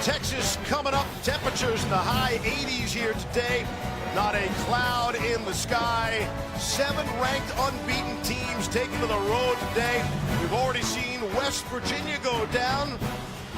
Texas coming up. Temperatures in the high 80s here today. Not a cloud in the sky. 7 ranked unbeaten teams taken to the road today. We've already seen West Virginia go down.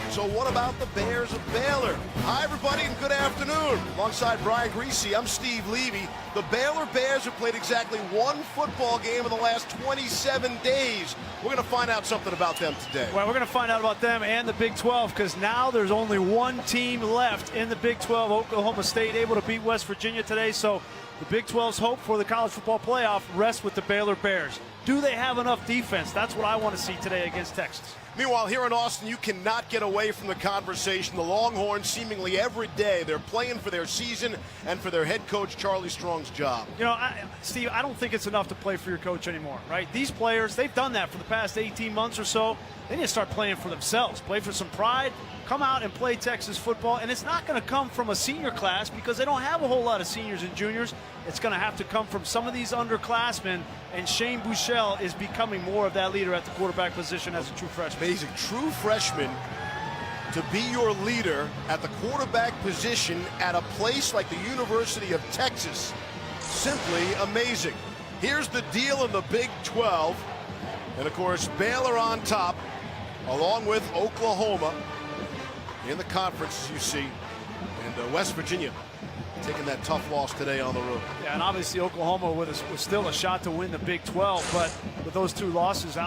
So what about the Bears of Baylor? Hi, everybody, and good afternoon. Alongside Brian Greasy, I'm Steve Levy. The Baylor Bears have played exactly 1 football game in the last 27 days. We're going to find out something about them today. Well, we're going to find out about them and the Big 12, because now there's only 1 team left in the Big 12. Oklahoma State able to beat West Virginia today. So the Big 12's hope for the college football playoff rests with the Baylor Bears. Do they have enough defense? That's what I want to see today against Texas. Meanwhile, here in Austin, you cannot get away from the conversation. The Longhorns, seemingly every day, they're playing for their season and for their head coach, Charley Strong's job. You know, Steve, I don't think it's enough to play for your coach anymore, right? These players, they've done that for the past 18 months or so. They need to start playing for themselves, play for some pride, come out and play Texas football. And it's not going to come from a senior class because they don't have a whole lot of seniors and juniors. It's going to have to come from some of these underclassmen, and Shane Buechele is becoming more of that leader at the quarterback position as a true freshman. Amazing. True freshman to be your leader at the quarterback position at a place like the University of Texas. Simply amazing. Here's the deal in the Big 12. And, of course, Baylor on top, along with Oklahoma in the conference, as you see, and West Virginia taking that tough loss today on the road. Yeah, and obviously Oklahoma was still a shot to win the Big 12, but with those 2 losses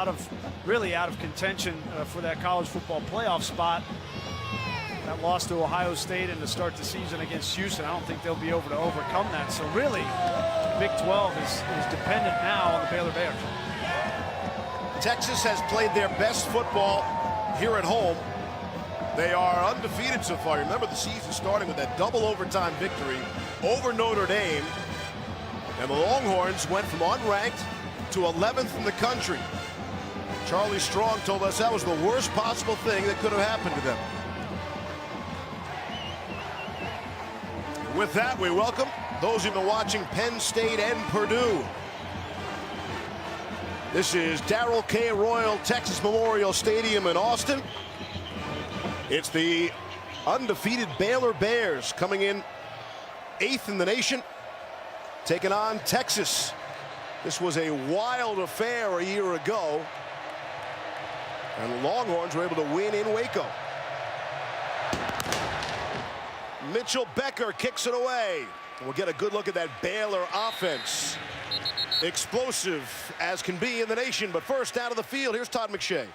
really out of contention for that college football playoff spot. That loss to Ohio State and to start the season against Houston, I don't think they'll be able to overcome that. So really, the Big 12 is dependent now on the Baylor Bears. Texas has played their best football here at home. They are undefeated so far. Remember the season starting with that double overtime victory over Notre Dame. And the Longhorns went from unranked to 11th in the country. Charley Strong told us that was the worst possible thing that could have happened to them. With that, we welcome those who've been watching Penn State and Purdue. This is Darrell K. Royal Texas Memorial Stadium in Austin. It's the undefeated Baylor Bears coming in 8th in the nation, taking on Texas. This was a wild affair a year ago, and the Longhorns were able to win in Waco. Mitchell Becker kicks it away. We'll get a good look at that Baylor offense. Explosive as can be in the nation, but first out of the field, here's Todd McShay.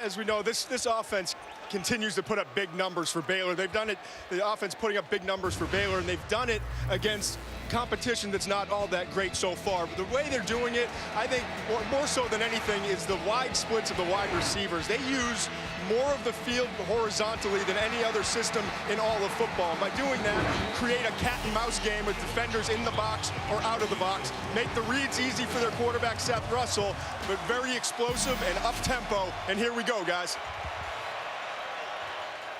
As we know, this offense continues to put up big numbers for Baylor. They've done it, the offense putting up big numbers for Baylor, and they've done it against competition that's not all that great so far. But the way they're doing it, I think more so than anything, is the wide splits of the wide receivers. They use more of the field horizontally than any other system in all of football. And by doing that, create a cat and mouse game with defenders in the box or out of the box. Make the reads easy for their quarterback, Seth Russell, but very explosive and up-tempo. And here we go, guys.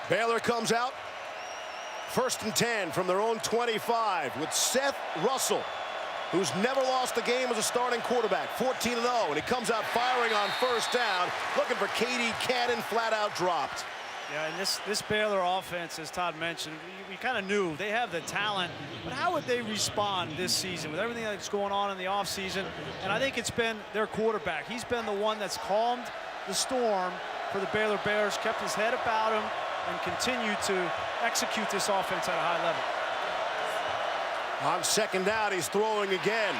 Baylor comes out 1st and 10 from their own 25 with Seth Russell, who's never lost a game as a starting quarterback, 14-0, and he comes out firing on 1st down, looking for Katie Cannon, flat out dropped. Yeah, and this Baylor offense, as Todd mentioned, we kind of knew they have the talent, but how would they respond this season with everything that's going on in the offseason? And I think it's been their quarterback. He's been the one that's calmed the storm for the Baylor Bears, kept his head about him, and continued to execute this offense at a high level. On 2nd down, he's throwing again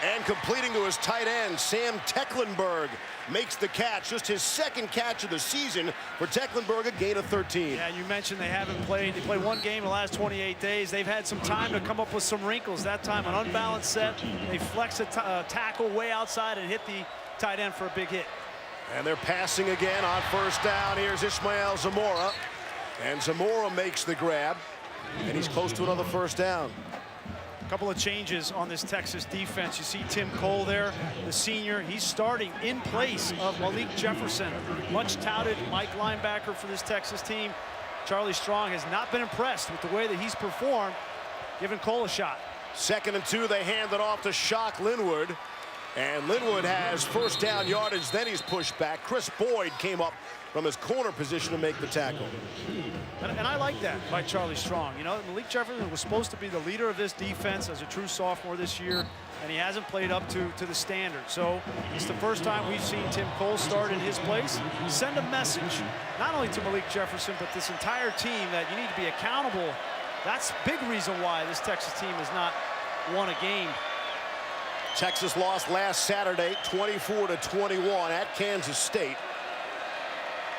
and completing to his tight end. Sam Tecklenburg makes the catch, just his 2nd catch of the season for Tecklenburg, a gain of 13. Yeah, you mentioned they haven't played. They played 1 game in the last 28 days. They've had some time to come up with some wrinkles. That time, an unbalanced set. They flex a tackle way outside and hit the tight end for a big hit. And they're passing again on 1st down. Here's Ismail Zamora. And Zamora makes the grab, and he's close to another 1st down. A couple of changes on this Texas defense. You see Tim Cole there, the senior. He's starting in place of Malik Jefferson, much touted Mike linebacker for this Texas team. Charley Strong has not been impressed with the way that he's performed, giving Cole a shot. 2nd and 2, they hand it off to Shock Linwood. And Linwood has 1st down yardage, then he's pushed back. Chris Boyd came up from his corner position to make the tackle. And I like that by Charley Strong. You know, Malik Jefferson was supposed to be the leader of this defense as a true sophomore this year, and he hasn't played up to the standard. So it's the first time we've seen Tim Cole start in his place. Send a message, not only to Malik Jefferson, but this entire team that you need to be accountable. That's a big reason why this Texas team has not won a game. Texas lost last Saturday, 24-21 at Kansas State.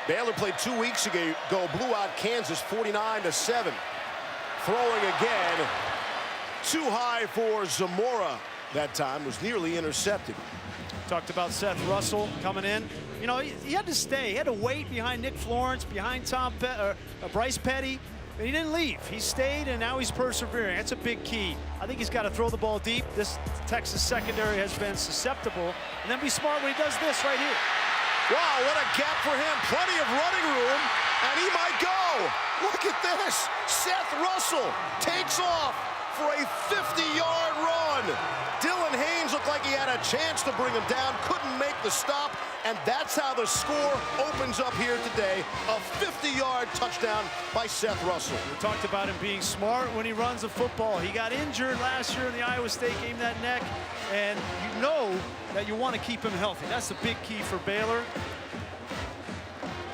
Baylor played 2 weeks ago, blew out Kansas 49-7. Throwing again, too high for Zamora. That time was nearly intercepted. Talked about Seth Russell coming in. You know, he had to stay. He had to wait behind Nick Florence, behind Bryce Petty. And he didn't leave. He stayed, and now he's persevering. That's a big key. I think he's got to throw the ball deep. This Texas secondary has been susceptible. And then be smart when he does this right here. Wow, what a gap for him. Plenty of running room, and he might go. Look at this. Seth Russell takes off for a 50-yard run. Dylan Haynes looked like he had a chance to bring him down, couldn't make the stop, and that's how the score opens up here today. A 50-yard touchdown by Seth Russell. We talked about him being smart when he runs the football. He got injured last year in the Iowa State game, that neck, and you know that you want to keep him healthy. That's the big key for Baylor.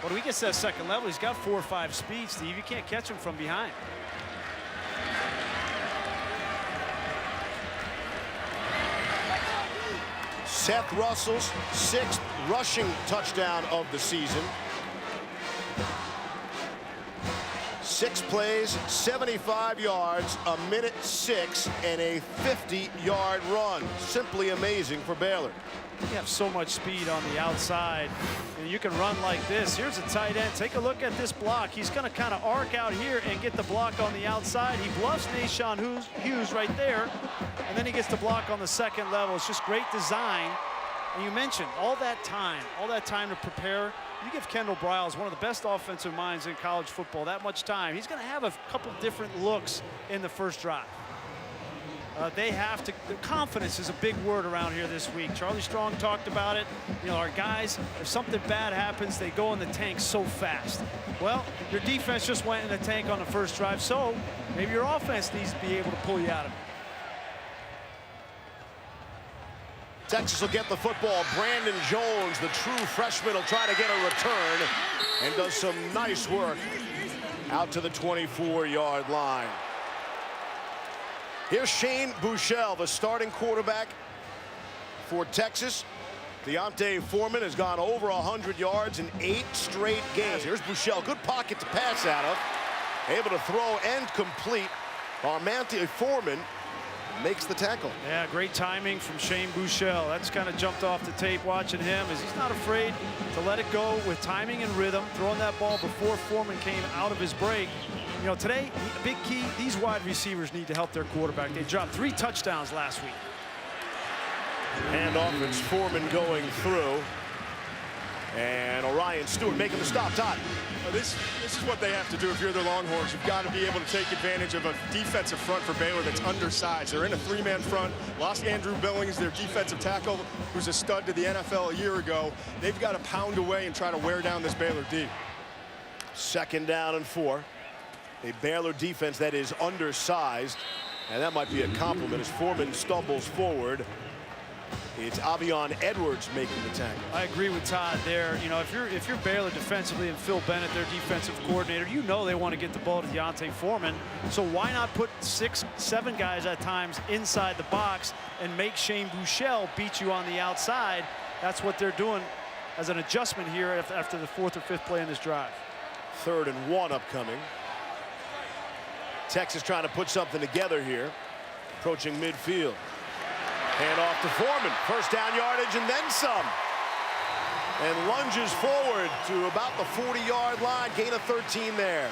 But when he gets to that second level, he's got 4 or 5 speed, Steve. You can't catch him from behind. Seth Russell's 6th rushing touchdown of the season. 6 plays, 75 yards, a minute 6, and a 50-yard run. Simply amazing for Baylor. You have so much speed on the outside, and you can run like this. Here's a tight end. Take a look at this block. He's going to kind of arc out here and get the block on the outside. He bluffs Nashawn Hughes right there, and then he gets the block on the second level. It's just great design. And you mentioned all that time to prepare. You give Kendall Briles, one of the best offensive minds in college football, that much time. He's going to have a couple different looks in the first drive. They have to, the confidence is a big word around here this week. Charley Strong talked about it. You know, our guys, if something bad happens, they go in the tank so fast. Well, your defense just went in the tank on the first drive, so maybe your offense needs to be able to pull you out of it. Texas will get the football. Brandon Jones, the true freshman, will try to get a return and does some nice work out to the 24-yard line. Here's Shane Buechele, the starting quarterback for Texas. D'Ona Foreman has gone over 100 yards in 8 straight games. Here's Buechele, good pocket to pass out of. Able to throw and complete. RB Foreman makes the tackle. Yeah, great timing from Shane Buechele. That's kind of jumped off the tape watching him, as he's not afraid to let it go with timing and rhythm, throwing that ball before Foreman came out of his break. You know, today, a big key, these wide receivers need to help their quarterback. They dropped 3 touchdowns last week. Handoff, it's Foreman going through. And Orion Stewart making the stop. Todd. This is what they have to do if you're the Longhorns. You've got to be able to take advantage of a defensive front for Baylor that's undersized. They're in a 3-man front. Lost Andrew Billings, their defensive tackle, who's a stud to the NFL a year ago. They've got to pound away and try to wear down this Baylor D. 2nd down and 4. A Baylor defense that is undersized, and that might be a compliment as Foreman stumbles forward. It's Avion Edwards making the tackle. I agree with Todd there. You know, if you're Baylor defensively and Phil Bennett, their defensive coordinator, you know they want to get the ball to D'Ona Foreman. So why not put 6, 7 guys at times inside the box and make Shane Buechele beat you on the outside? That's what they're doing as an adjustment here after the 4th or 5th play in this drive. 3rd and 1 upcoming. Texas trying to put something together here. Approaching midfield. Hand off to Foreman. 1st down yardage and then some. And lunges forward to about the 40-yard line. Gain of 13 there.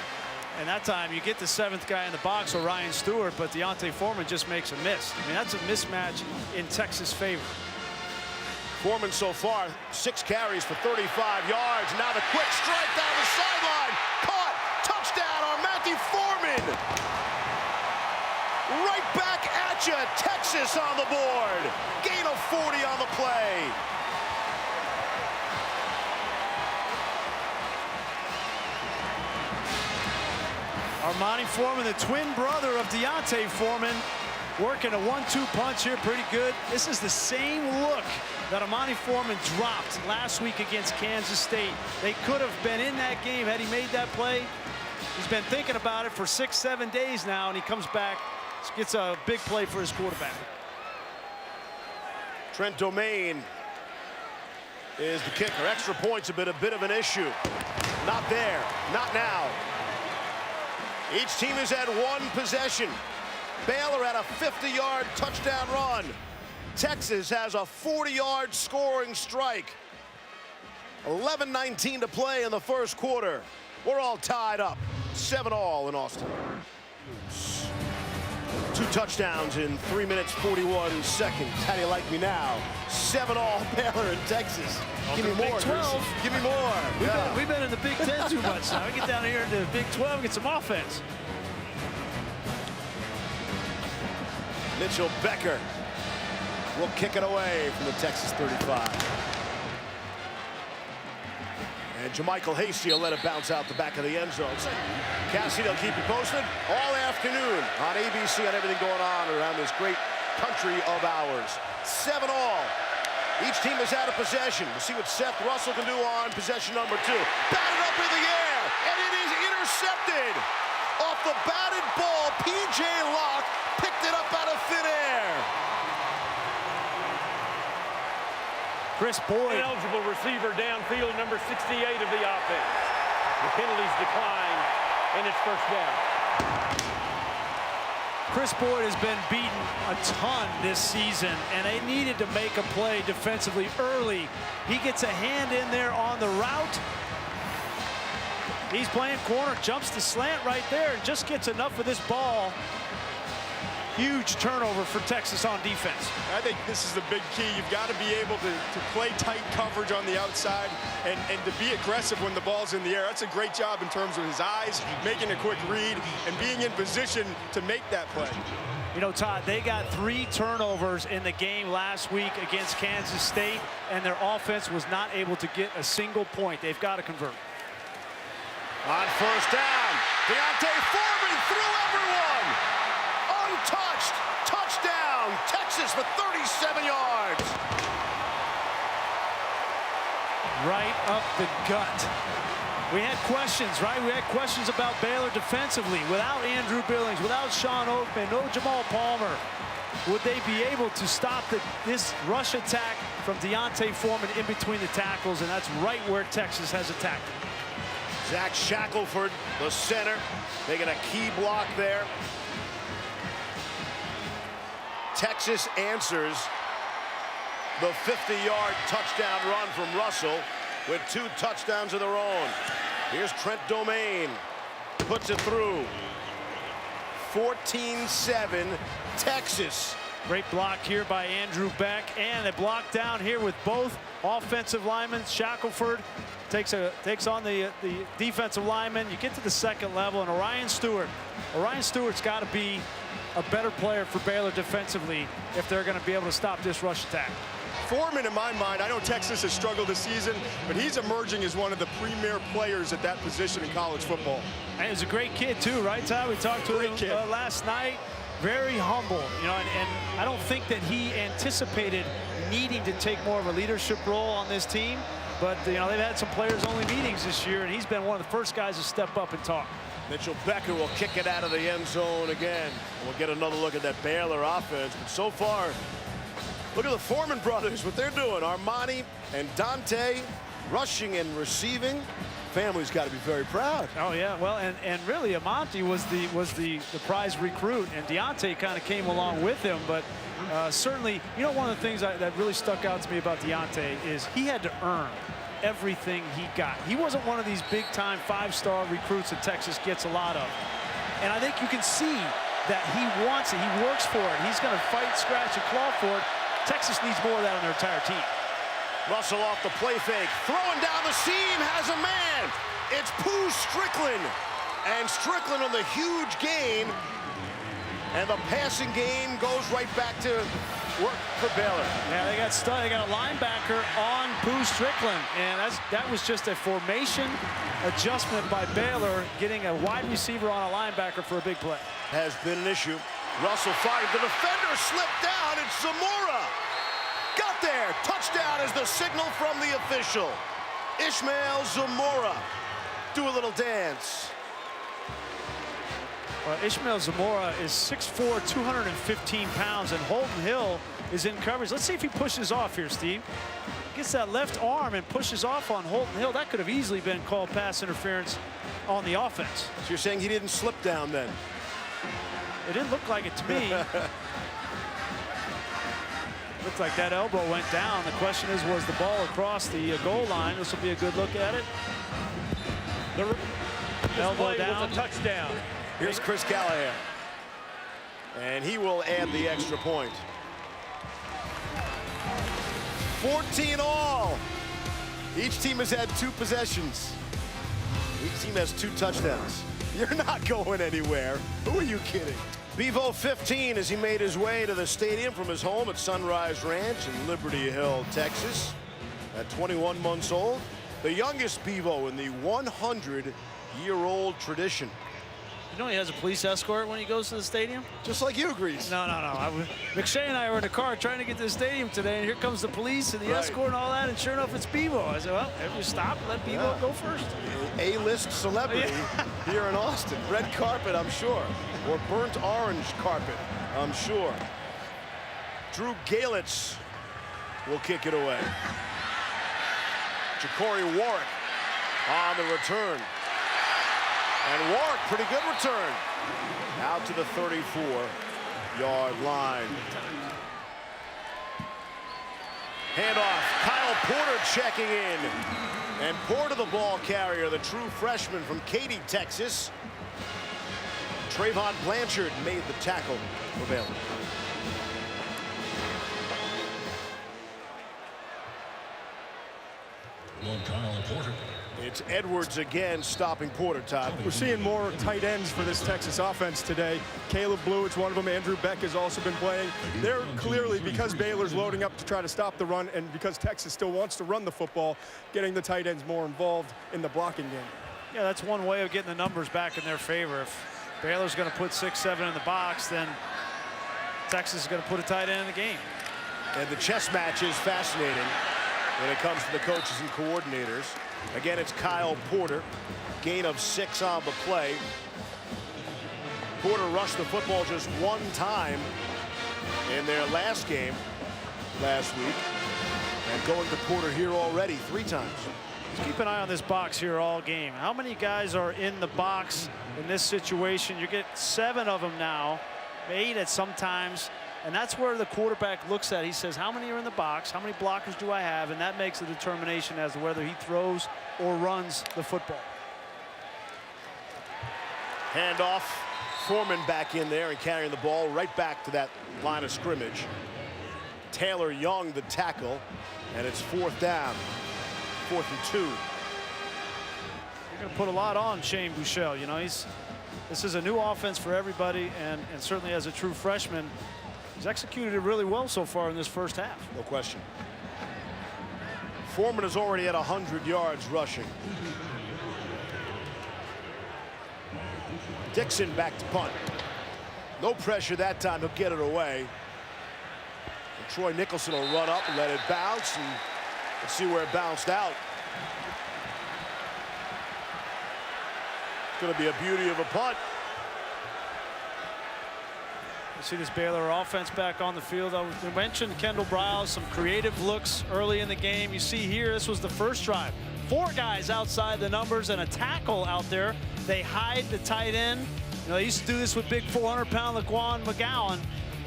And that time you get the 7th guy in the box, Orion Stewart, but D'Ona Foreman just makes a miss. I mean, that's a mismatch in Texas' favor. Foreman so far 6 carries for 35 yards. Now the quick strike down the sideline. Caught. Touchdown RB Foreman. Right back at you. Texas on the board. Gain of 40 on the play. Armani Foreman, the twin brother of D'Ona Foreman, working a 1-2 punch here pretty good. This is the same look that Armani Foreman dropped last week against Kansas State. They could have been in that game had he made that play. He's been thinking about it for 6-7 days now, and he comes back, gets a big play for his quarterback. Trent Domain is the kicker. Extra points have been a bit of an issue. Not there, not now. Each team has had one possession. Baylor had a 50-yard touchdown run. Texas has a 40-yard scoring strike. 11:19 to play in the first quarter. We're all tied up. 7-all in Austin. 2 touchdowns in 3 minutes 41 seconds. How do you like me now? 7-all Baylor and Texas. Give me more, Big 12. Give me more. We've been in the Big 10 too much now. We get down here into the Big 12 and get some offense. Mitchell Becker will kick it away from the Texas 35. And Jermichael Hasty will let it bounce out the back of the end zone. Cassie, they'll keep you posted all afternoon on ABC on everything going on around this great country of ours. 7-all. Each team has had a possession. We'll see what Seth Russell can do on possession number 2. Batted up in the air, and it is intercepted. Off the batted ball, P.J. Locke picked it up out of thin air. Chris Boyd. Eligible receiver downfield, number 68 of the offense. The penalties decline, and it's first down. Chris Boyd has been beaten a ton this season, and they needed to make a play defensively early. He gets a hand in there on the route. He's playing corner, jumps the slant right there, and just gets enough of this ball. Huge turnover for Texas on defense. I think this is the big key. You've got to be able to play tight coverage on the outside and to be aggressive when the ball's in the air. That's a great job in terms of his eyes, making a quick read, and being in position to make that play. You know, Todd, they got 3 turnovers in the game last week against Kansas State, and their offense was not able to get a single point. They've got to convert. On first down, D'Ona Foreman threw everyone. Untouched. Touchdown. Texas for 37 yards. Right up the gut. We had questions, right? We had questions about Baylor defensively. Without Andrew Billings, without Sean Oakman, no Jamal Palmer. Would they be able to stop this rush attack from D'Ona Foreman in between the tackles? And that's right where Texas has attacked. Zach Shackelford, the center, making a key block there. Texas answers the 50-yard touchdown run from Russell with 2 touchdowns of their own. Here's Trent Domain, puts it through. 14-7, Texas. Great block here by Andrew Beck, and a block down here with both offensive linemen. Shackelford takes on the defensive lineman. You get to the second level, and Orion Stewart's got to be a better player for Baylor defensively if they're going to be able to stop this rush attack. Foreman, in my mind, I know Texas has struggled this season, but he's emerging as one of the premier players at that position in college football. And he's a great kid too, right, Ty? We talked to him last night. Very humble, you know, and I don't think that he anticipated needing to take more of a leadership role on this team. But, you know, they've had some players-only meetings this year, and he's been one of the first guys to step up and talk. Mitchell Becker will kick it out of the end zone again. We'll get another look at that Baylor offense. But so far, look at the Foreman brothers, what they're doing. Armani and Dante rushing and receiving. Family's got to be very proud. Oh yeah, well, and really Amonte was the prize recruit, and D'Ona kind of came along with him. But certainly, you know, one of the things that really stuck out to me about D'Ona is he had to earn everything he got. He wasn't one of these big-time 5-star recruits that Texas gets a lot of. And I think you can see that he wants it. He works for it. He's going to fight, scratch, and claw for it. Texas needs more of that on their entire team. Russell off the play fake, throwing down the seam, has a man. It's Pooh Strickland. And Strickland on the huge gain And the passing game goes right back to work for Baylor. Yeah, they got stuck. They got a linebacker on Boo Strickland, and that was just a formation adjustment by Baylor, getting a wide receiver on a linebacker for a big play. Has been an issue. Russell fired. The defender slipped down. It's Zamora. Got there. Touchdown is the signal from the official. Ishmael Zamora. Do a little dance. Well, Ishmael Zamora is 6'4", 215 pounds, and Holton Hill is in coverage. Let's see if he pushes off here, Steve. Gets that left arm and pushes off on Holton Hill. That could have easily been called pass interference on the offense. So you're saying he didn't slip down then? It didn't look like it to me. Looked like that elbow went down. The question is, was the ball across the goal line? This will be a good look at it. The elbow down. Was a touchdown. Here's Chris Callahan. And he will add the extra point. 14 all. Each team has had 2 possessions. Each team has 2 touchdowns. You're not going anywhere. Who are you kidding? Bevo 15 as he made his way to the stadium from his home at Sunrise Ranch in Liberty Hill, Texas. At 21 months old, the youngest Bevo in the 100-year-old tradition. You know he has a police escort when he goes to the stadium? Just like you, Grease. No. McShay and I were in the car trying to get to the stadium today, and here comes the police and the escort and all that, and sure enough, it's Bevo. I said, well, we stop, let Bevo go first. A-list celebrity here in Austin. Red carpet, I'm sure. Or burnt orange carpet, I'm sure. Drew Galitz will kick it away. Ja'Cory Warwick on the return. And Warwick, pretty good return. Out to the 34-yard line. Handoff. Kyle Porter checking in. And Porter, the ball carrier, the true freshman from Katy, Texas. Trayvon Blanchard made the tackle for Baylor. Kyle Porter. It's Edwards again stopping Porter, Todd. We're seeing more tight ends for this Texas offense today. Caleb Blewett's one of them. Andrew Beck has also been playing. They're clearly, because Baylor's loading up to try to stop the run, and because Texas still wants to run the football, getting the tight ends more involved in the blocking game. Yeah, that's one way of getting the numbers back in their favor. If Baylor's going to put 6, 7 in the box, then Texas is going to put a tight end in the game. And the chess match is fascinating when it comes to the coaches and coordinators. Again, it's Kyle Porter. Gain of 6 on the play. Porter rushed the football just 1 time in their last game last week. And going to Porter here already 3 times. Just keep an eye on this box here all game. How many guys are in the box in this situation? You get 7 of them now, 8 at some times. And that's where the quarterback looks at. He says, how many are in the box? How many blockers do I have? And that makes a determination as to whether he throws or runs the football. Handoff. Foreman back in there and carrying the ball right back to that line of scrimmage. Taylor Young, the tackle. And it's 4th down. 4th and 2. You're going to put a lot on Shane Buechele. You know, this is a new offense for everybody, and certainly as a true freshman, he's executed it really well so far in this first half. No question. Foreman is already at 100 yards rushing. Dixon back to punt. No pressure that time. He'll get it away. And Troy Nicholson will run up and let it bounce. And let's see where it bounced out. It's going to be a beauty of a punt. You see this Baylor offense back on the field. We mentioned Kendall Briles, some creative looks early in the game. You see here, this was the first drive. 4 guys outside the numbers and a tackle out there. They hide the tight end. You know, they used to do this with big 400-pound Laquan McGowan.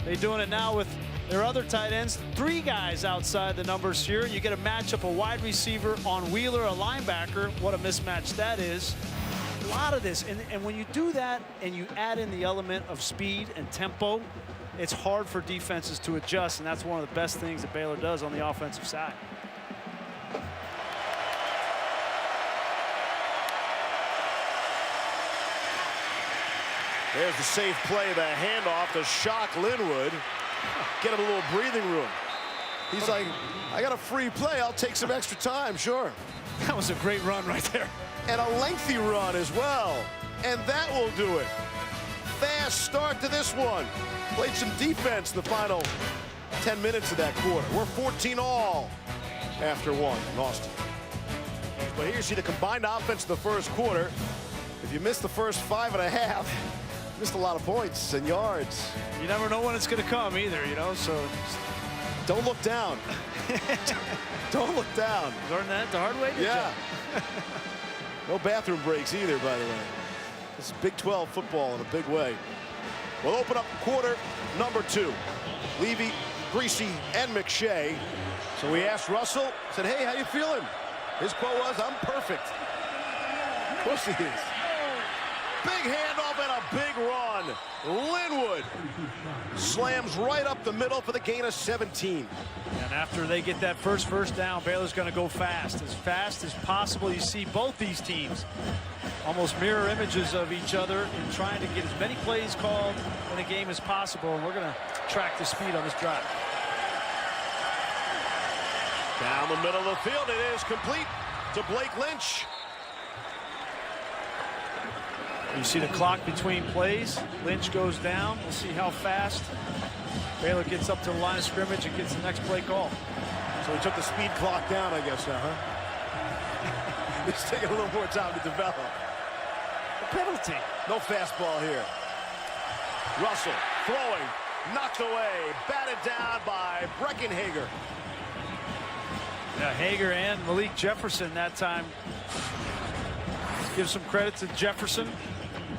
They're doing it now with their other tight ends. 3 guys outside the numbers here. You get a matchup, a wide receiver on Wheeler, a linebacker. What a mismatch that is. A lot of this, and when you do that and you add in the element of speed and tempo, it's hard for defenses to adjust, and that's one of the best things that Baylor does on the offensive side. There's the safe play, the handoff to shock Linwood. Get him a little breathing room. He's like, I got a free play. I'll take some extra time, sure. That was a great run right there. And a lengthy run as well. And that will do it. Fast start to this one. Played some defense the final 10 minutes of that quarter. We're 14 all after one in Austin. But here you see the combined offense in the first quarter. If you missed the first 5.5, missed a lot of points and yards. You never know when it's going to come either, you know, so don't look down. Don't look down. Learn that the hard way? Yeah. No bathroom breaks either, by the way. This is Big 12 football in a big way. We'll open up quarter number 2. Levy, Greasy, and McShay. So we asked Russell, said, hey, how you feeling? His quote was, I'm perfect. Of course he is. Big handoff and a big run. Linwood slams right up the middle for the gain of 17. And after they get that first down, Baylor's going to go fast as possible. You see both these teams almost mirror images of each other in trying to get as many plays called in a game as possible. And we're going to track the speed on this drive. Down the middle of the field, it is complete to Blake Lynch. You see the clock between plays. Lynch goes down. We'll see how fast Baylor gets up to the line of scrimmage and gets the next play call. So he took the speed clock down, I guess, now, huh? It's taking a little more time to develop. A penalty. No fastball here. Russell throwing, knocked away, batted down by Breckenhager. Yeah, Hager and Malik Jefferson that time. Give some credit to Jefferson.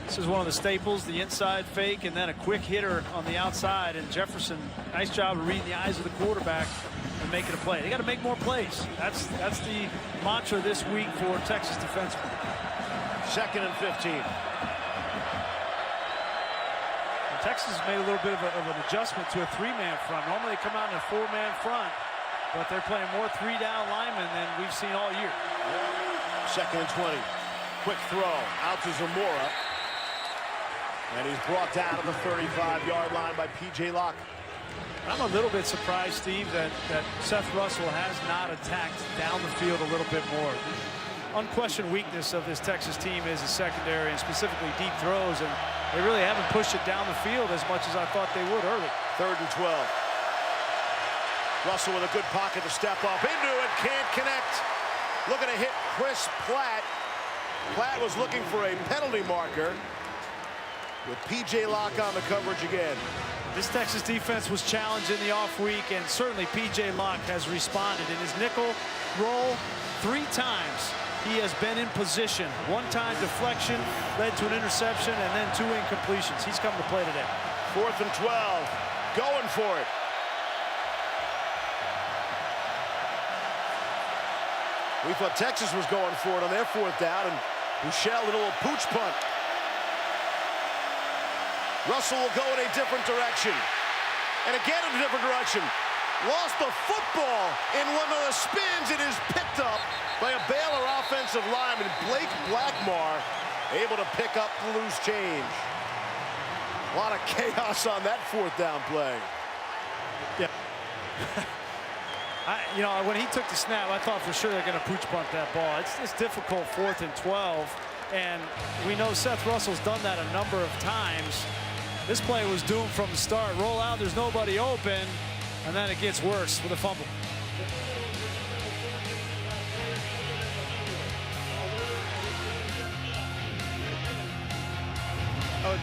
This is one of the staples, the inside fake, and then a quick hitter on the outside. And Jefferson, nice job of reading the eyes of the quarterback and making a play. They got to make more plays. That's the mantra this week for Texas defensemen. 2nd and 15. And Texas has made a little bit of an adjustment to a 3-man front. Normally they come out in a 4-man front, but they're playing more 3-down linemen than we've seen all year. 2nd and 20. Quick throw out to Zamora. And he's brought down to the 35-yard line by P.J. Locke. I'm a little bit surprised, Steve, that Seth Russell has not attacked down the field a little bit more. The unquestioned weakness of this Texas team is the secondary and specifically deep throws, and they really haven't pushed it down the field as much as I thought they would early. 3rd and 12. Russell with a good pocket to step up into it, can't connect. Looking to hit Chris Platt. Platt was looking for a penalty marker with P.J. Locke on the coverage again. This Texas defense was challenged in the off week, and certainly P.J. Locke has responded. In his nickel roll, 3 times he has been in position. 1 time deflection led to an interception, and then 2 incompletions. He's come to play today. 4th and 12, going for it. We thought Texas was going for it on their 4th down, and Bouchel, a little pooch punt. Russell will go in a different direction. And again in a different direction. Lost the football in one of the spins. It is picked up by a Baylor offensive lineman, Blake Blackmar, able to pick up the loose change. A lot of chaos on that 4th down play. Yeah. You know, when he took the snap, I thought for sure they're going to pooch punt that ball. It's difficult 4th and 12, and we know Seth Russell's done that a number of times. This play was doomed from the start. Roll out, there's nobody open, and then it gets worse with a fumble.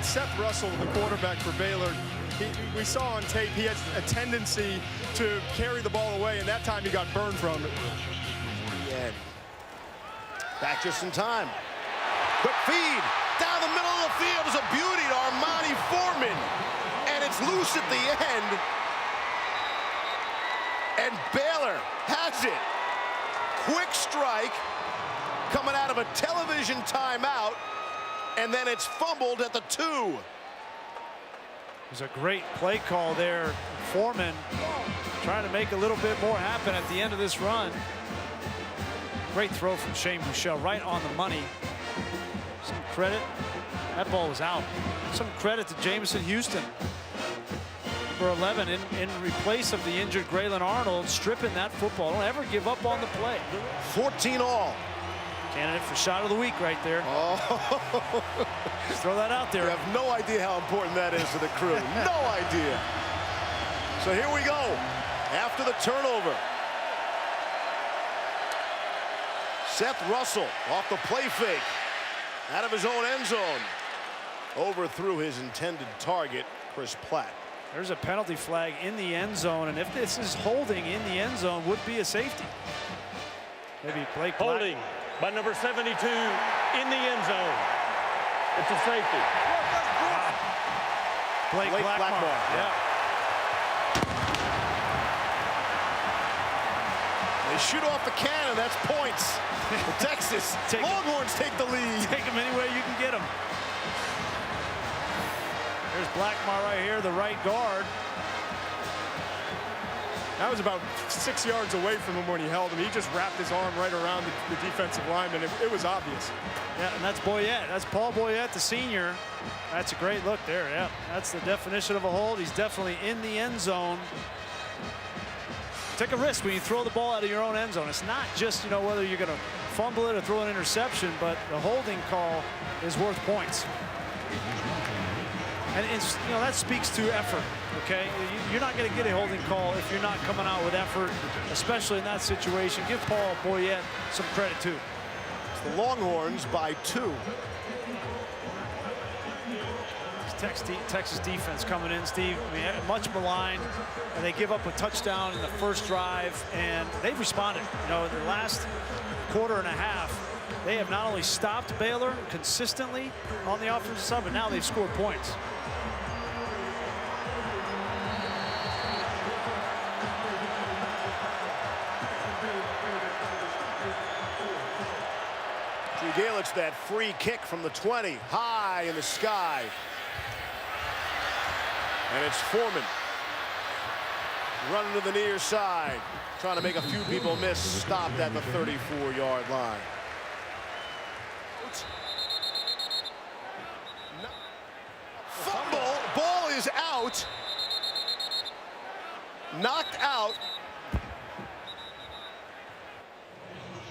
Seth Russell, the quarterback for Baylor, we saw on tape he has a tendency to carry the ball away, and that time he got burned from it. Yeah. Back just in time. Quick feed down the middle of the field is a beauty to RB Foreman, and it's loose at the end. And Baylor has it. Quick strike coming out of a television timeout, and then it's fumbled at the 2. It was a great play call there. Foreman trying to make a little bit more happen at the end of this run. Great throw from Shane Bouchel, right on the money. Some credit. That ball was out. some credit to Jamison Houston, number 11, in replace of the injured Graylin Arnold, stripping that football. Don't ever give up on the play. 14 all. Candidate for shot of the week right there. Oh. Just throw that out there. You have no idea how important that is to the crew. No idea. So here we go. After the turnover, Seth Russell off the play fake out of his own end zone. Overthrew his intended target, Chris Platt. There's a penalty flag in the end zone, and if this is holding in the end zone, would be a safety. Maybe Blake Holding by number 72 in the end zone. It's a safety. Blake Blackmore. Yeah. They shoot off the cannon. That's points. For Texas. Longhorns take the lead. Take them any way you can get them. There's Blackmore right here, the right guard. That was about 6 yards away from him when he held him. He just wrapped his arm right around the defensive lineman. It was obvious. Yeah, and that's Boyette. That's Paul Boyette, the senior. That's a great look there. Yeah, that's the definition of a hold. He's definitely in the end zone. Take a risk when you throw the ball out of your own end zone. It's not just, you know, whether you're going to fumble it or throw an interception, but the holding call is worth points. And it's, you know, that speaks to effort, okay? You're not going to get a holding call if you're not coming out with effort, especially in that situation. Give Paul Boyette some credit, too. It's the Longhorns by 2. Texas defense coming in, Steve. I mean, much maligned, and they give up a touchdown in the first drive, and they've responded. You know, in the last quarter and a half, they have not only stopped Baylor consistently on the offensive side, but now they've scored points. Galich, that free kick from the 20, high in the sky. And it's Foreman running to the near side, trying to make a few people miss. Stopped at the 34-yard line. Fumble, ball is out. Knocked out.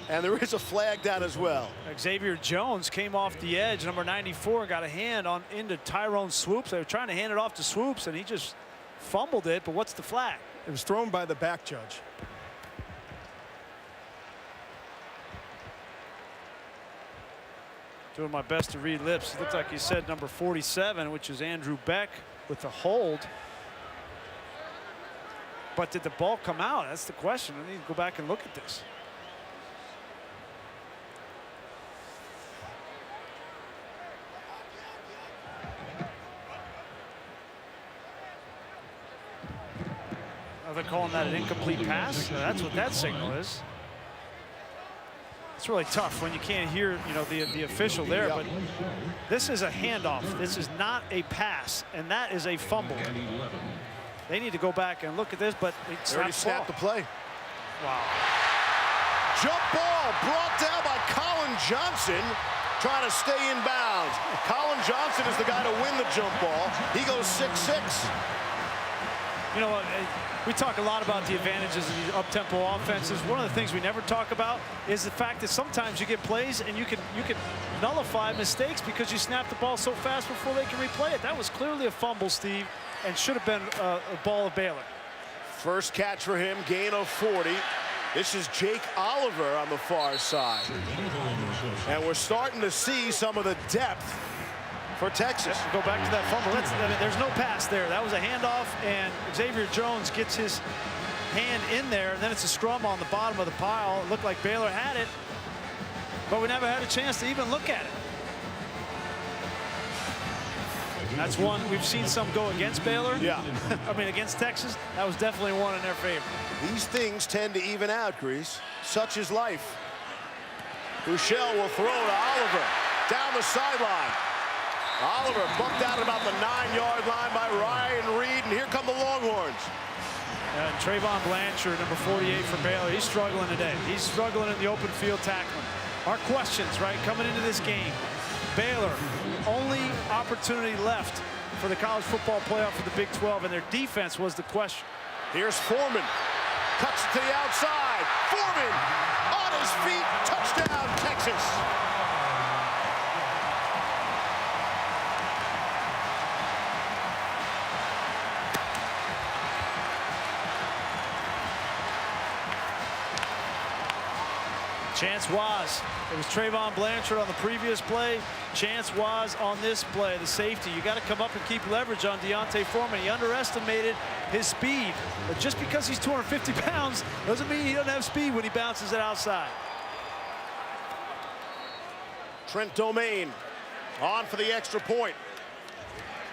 And there is a flag down as well. Xavier Jones came off the edge, number 94, got a hand on into Tyrone Swoops. They were trying to hand it off to Swoops, and he just fumbled it. But what's the flag? It was thrown by the back judge. Doing my best to read lips. It looks like he said number 47, which is Andrew Beck with the hold. But did the ball come out? That's the question. I need to go back and look at this. They're calling that an incomplete pass. That's what that signal is. It's really tough when you can't hear, you know, the official there. But this is a handoff. This is not a pass, and that is a fumble. They need to go back and look at this, but it's already snapped the play. Wow. Jump ball brought down by Colin Johnson, trying to stay in bounds. Colin Johnson is the guy to win the jump ball. He goes 6'6". You know what? We talk a lot about the advantages of these up-tempo offenses. One of the things we never talk about is the fact that sometimes you get plays and you can nullify mistakes because you snap the ball so fast before they can replay it. That was clearly a fumble, Steve, and should have been a ball of Baylor. First catch for him, gain of 40. This is Jake Oliver on the far side. And we're starting to see some of the depth for Texas. Go back to that fumble. I mean, there's no pass there. That was a handoff, and Xavier Jones gets his hand in there, and then it's a scrum on the bottom of the pile. It looked like Baylor had it, but we never had a chance to even look at it. That's one we've seen some go against Baylor. Yeah. I mean, against Texas, that was definitely one in their favor. These things tend to even out, Grease. Such is life. Bouchel will throw to Oliver down the sideline. Oliver bumped out about the 9-yard line by Ryan Reed, and here come the Longhorns. And Trayvon Blanchard, number 48 for Baylor, he's struggling today. He's struggling in the open field tackling. Our questions, right, coming into this game. Baylor only opportunity left for the college football playoff for the Big 12, and their defense was the question. Here's Foreman. Cuts it to the outside. Foreman on his feet. Touchdown, Texas. Chance was. It was Trayvon Blanchard on the previous play. Chance was on this play, the safety. You got to come up and keep leverage on D'Ona Foreman. He underestimated his speed. But just because he's 250 pounds doesn't mean he doesn't have speed when he bounces it outside. Trent Domain on for the extra point.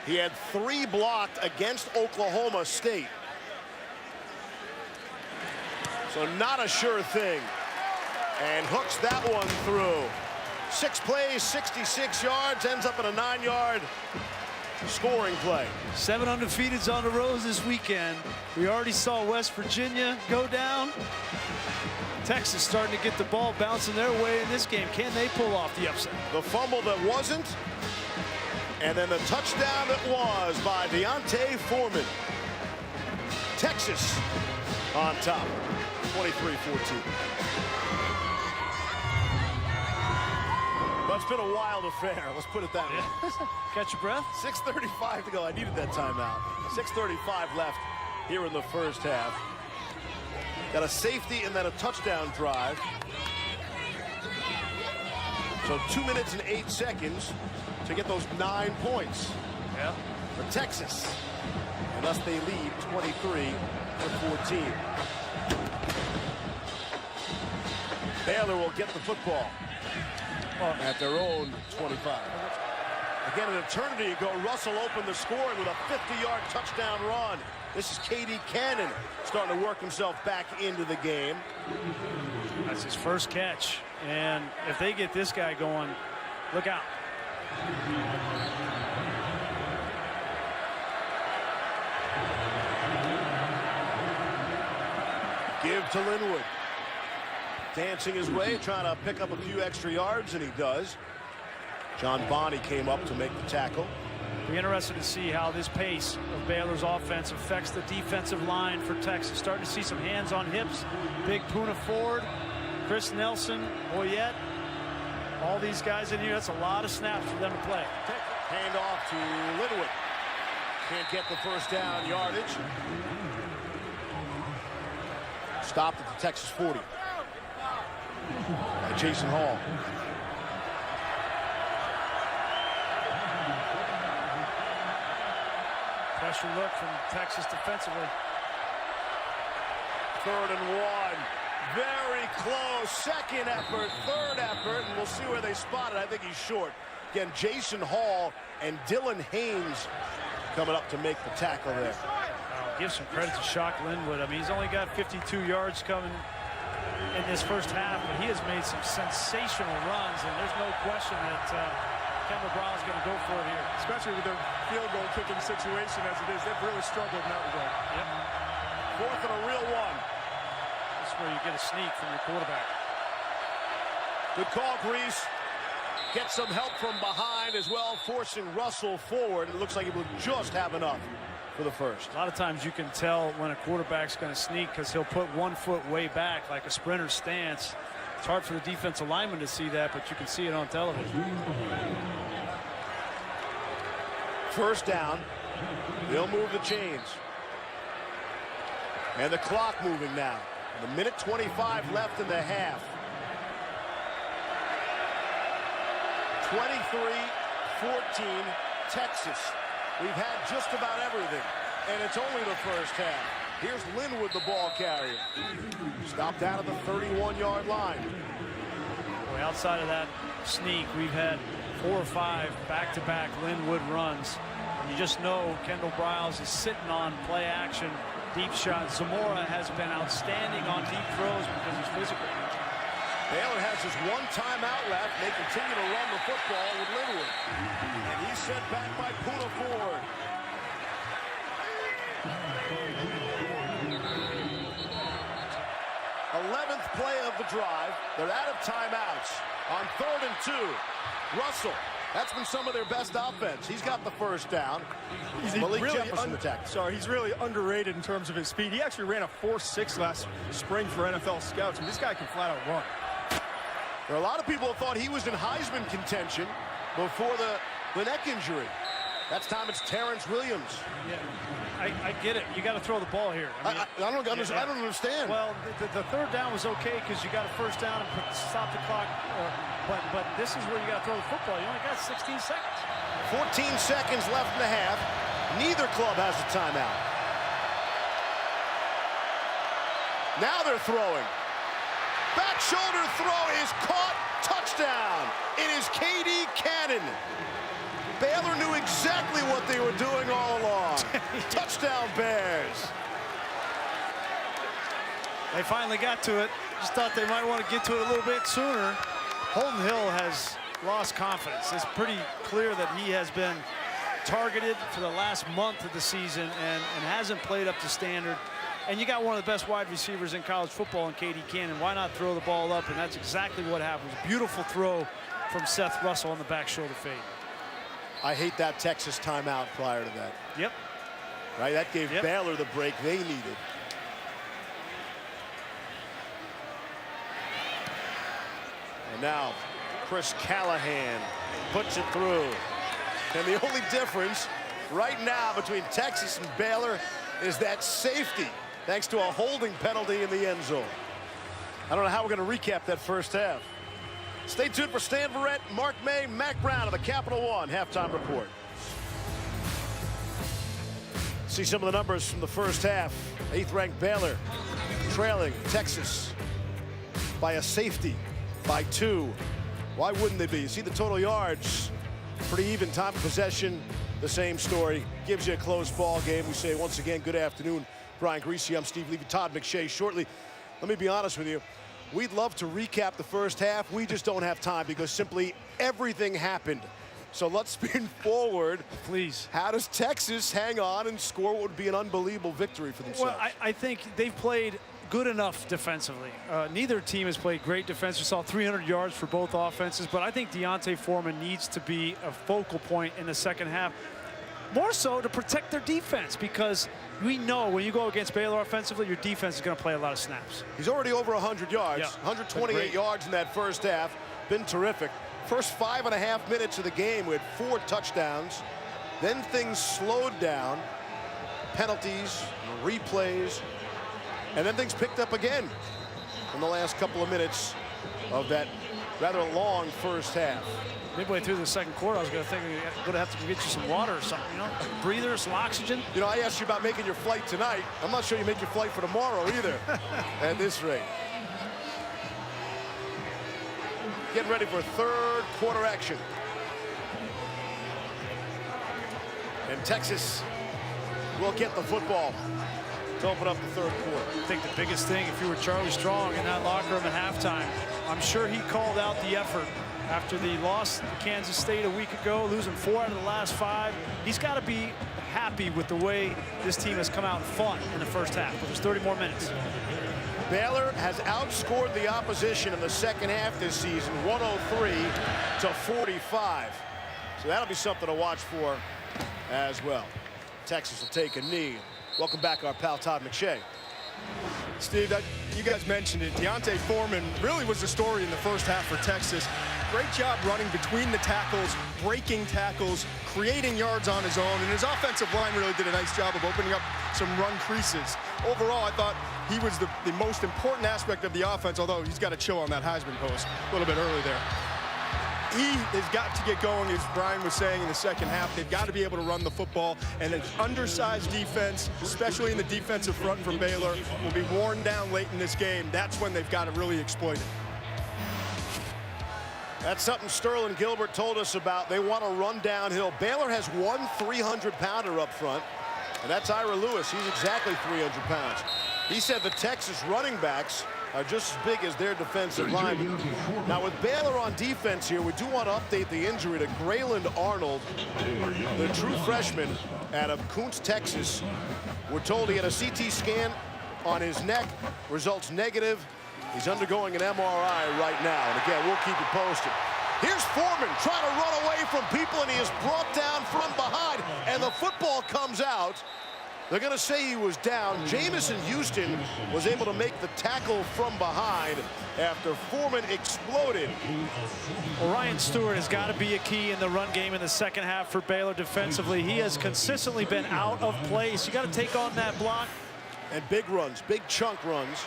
He had 3 blocked against Oklahoma State. So not a sure thing. And hooks that one through. 6 plays, 66 yards, ends up in a 9-yard scoring play. 7 undefeateds on the road this weekend. We already saw West Virginia go down. Texas starting to get the ball bouncing their way in this game. Can they pull off the upset? The fumble that wasn't, and then the touchdown that was by D'Ona Foreman. Texas on top, 23-14. But it's been a wild affair, let's put it that way. Catch your breath? 6:35 to go. I needed that timeout. 6:35 left here in the first half. Got a safety and then a touchdown drive. So 2 minutes and 8 seconds to get those 9 points. Yeah. For Texas. And thus they lead 23-14. Baylor will get the football at their own 25. Again, an eternity ago, Russell opened the scoring with a 50-yard touchdown run. This is K.D. Cannon starting to work himself back into the game. That's his first catch. And if they get this guy going, look out. Give to Linwood. Dancing his way, trying to pick up a few extra yards, and he does. John Bonney came up to make the tackle. Be interested to see how this pace of Baylor's offense affects the defensive line for Texas. Starting to see some hands on hips. Big Puna Ford, Chris Nelson, Boyette. All these guys in here, that's a lot of snaps for them to play. Hand off to Linwood. Can't get the first down yardage. Stopped at the Texas 40. By Jason Hall. Pressure look from Texas defensively. 3rd and 1. Very close. 2nd effort, 3rd effort, and we'll see where they spot it. I think he's short. Again, Jason Hall and Dylan Haynes coming up to make the tackle there. Give some credit to Shock Linwood. I mean, he's only got 52 yards coming in this first half, but he has made some sensational runs, and there's no question that Kendall Brown's going to go for it here. Especially with their field goal kicking situation as it is. They've really struggled in that regard. Yep. 4th and a real 1. This is where you get a sneak from your quarterback. Good call, Grease. Get some help from behind as well, forcing Russell forward. It looks like he will just have enough for the first. A lot of times you can tell when a quarterback's going to sneak because he'll put 1 foot way back like a sprinter stance. It's hard for the defensive lineman to see that, but you can see it on television. First down. They'll move the chains. And the clock moving now. And a minute 25 left in the half. 23-14 Texas. We've had just about everything, and it's only the first half. Here's Linwood, the ball carrier. Stopped out of the 31-yard line. Boy, outside of that sneak, we've had 4 or 5 back-to-back Linwood runs. And you just know Kendall Briles is sitting on play action, deep shots. Zamora has been outstanding on deep throws because he's physical. Baylor has just 1 timeout left. They continue to run the football with Linwood. And he's sent back by Puna Ford. th play of the drive. They're out of timeouts on 3rd and 2. Russell That's been some of their best offense. He's got the first down. He's Malik really Jefferson attack. he's really underrated in terms of his speed. He actually ran a 4.6 last spring for NFL scouts, and this guy can flat out run. There are a lot of people who thought he was in Heisman contention before the neck injury. That's time it's Terrence Williams. Yeah, I get it. You got to throw the ball here. I don't understand. Well, the third down was okay because you got a first down and stop the clock. But this is where you got to throw the football. You only got 16 seconds. 14 seconds left in the half. Neither club has a timeout. Now they're throwing. Back shoulder throw is caught. Touchdown. It is KD Cannon. Baylor knew exactly what they were doing all along. Touchdown Bears. They finally got to it. Just thought they might want to get to it a little bit sooner. Holton Hill has lost confidence. It's pretty clear that he has been targeted for the last month of the season and hasn't played up to standard. And you got one of the best wide receivers in college football in KD Cannon. Why not throw the ball up? And that's exactly what happens. Beautiful throw from Seth Russell on the back shoulder fade. I hate that Texas timeout prior to that. Yep. Right, that gave Baylor the break they needed. And now Chris Callahan puts it through. And the only difference right now between Texas and Baylor is that safety, thanks to a holding penalty in the end zone. I don't know how we're going to recap that first half. Stay tuned for Stan Verrett, Mark May, Mac Brown of the Capital One halftime report. See some of the numbers from the first half. 8th-ranked Baylor trailing Texas by a safety, by 2. Why wouldn't they be? You see the total yards, pretty even. Time of possession, the same story. Gives you a close ball game. We say once again, good afternoon. Brian Greasy, I'm Steve Levy, Todd McShay. Shortly, let me be honest with you. We'd love to recap the first half. We just don't have time because simply everything happened. So let's spin forward. Please. How does Texas hang on and score what would be an unbelievable victory for themselves? Well, I think they've played good enough defensively. Neither team has played great defense. We saw 300 yards for both offenses, but I think D'Ona Foreman needs to be a focal point in the second half. More so to protect their defense, because we know when you go against Baylor offensively, your defense is going to play a lot of snaps. He's already over 100 yards, Yeah, 128 yards in that first half. Been terrific. First 5.5 minutes of the game, we had 4 touchdowns. Then things slowed down. Penalties, replays, and then things picked up again in the last couple of minutes of that rather long first half. Midway through the second quarter, I was going to think we're going to have to get you some water or something, you know, a breather, some oxygen. You know, I asked you about making your flight tonight. I'm not sure you make your flight for tomorrow either at this rate. Getting ready for third quarter action. And Texas will get the football to open up the third quarter. I think the biggest thing, if you were Charley Strong in that locker room at halftime, I'm sure he called out the effort after the loss to Kansas State a week ago, losing 4 out of the last 5. He's got to be happy with the way this team has come out and fought in the first half. There's 30 more minutes. Baylor has outscored the opposition in the second half this season, 103-45. So that'll be something to watch for as well. Texas will take a knee. Welcome back, our pal Todd McShay. Steve, you guys mentioned it. D'Ona Foreman really was the story in the first half for Texas. Great job running between the tackles, breaking tackles, creating yards on his own, and his offensive line really did a nice job of opening up some run creases. Overall, I thought he was the most important aspect of the offense, although he's got to chill on that Heisman post a little bit early there. He has got to get going, as Brian was saying, in the second half. They've got to be able to run the football, and an undersized defense, especially in the defensive front from Baylor, will be worn down late in this game. That's when they've got to really exploit it. That's something Sterling Gilbert told us about. They want to run downhill. Baylor has one 300-pounder up front, and that's Ira Lewis. He's exactly 300 pounds. He said the Texas running backs are just as big as their defensive line. Now with Baylor on defense here, we do want to update the injury to Grayland Arnold, the true freshman out of Kuntz, Texas. We're told he had a CT scan on his neck, results negative. He's undergoing an MRI right now, and again, we'll keep you posted. Here's Foreman trying to run away from people, and he is brought down from behind, and the football comes out. They're going to say he was down. Jamison Houston was able to make the tackle from behind after Foreman exploded. Well, Ryan Stewart has got to be a key in the run game in the second half for Baylor defensively. He has consistently been out of place. You got to take on that block. And big runs, big chunk runs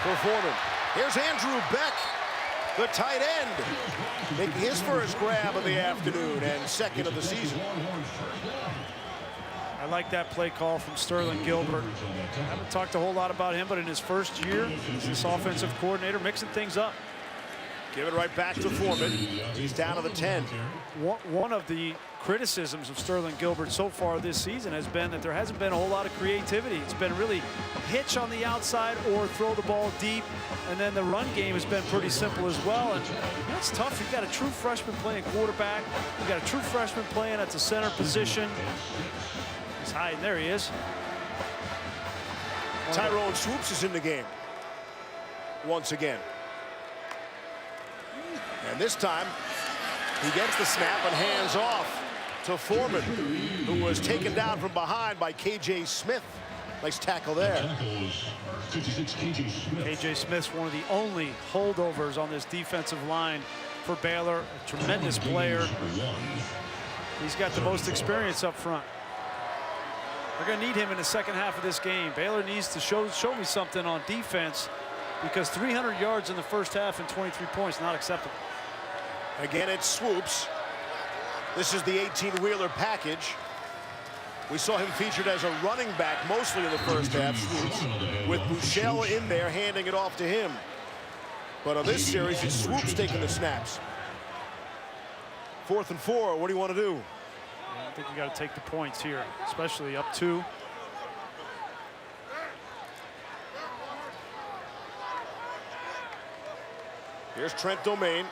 for Foreman. Here's Andrew Beck, the tight end, making his first grab of the afternoon and second of the season. I like that play call from Sterling Gilbert. I haven't talked a whole lot about him, but in his first year, he's this offensive coordinator, mixing things up. Give it right back to Foreman. He's down to the 10. One of the criticisms of Sterling Gilbert so far this season has been that there hasn't been a whole lot of creativity. It's been really hitch on the outside or throw the ball deep, and then the run game has been pretty simple as well. And it's tough. You've got a true freshman playing quarterback. You've got a true freshman playing at the center position. He's hiding. There he is. Tyrone Swoops is in the game once again. And this time, he gets the snap and hands off to Foreman, who was taken down from behind by K.J. Smith. Nice tackle there. K.J. Smith's one of the only holdovers on this defensive line for Baylor. A tremendous player. He's got the most experience up front. They're going to need him in the second half of this game. Baylor needs to show me something on defense, because 300 yards in the first half and 23 points, not acceptable. Again, it's Swoops. This is the 18-wheeler package. We saw him featured as a running back mostly in the first half, Swoops, with Buechele in there handing it off to him. But on this series, it's Swoops taking the snaps. 4th and 4, what do you want to do? I think you got to take the points here, especially up 2. Here's Trent Domain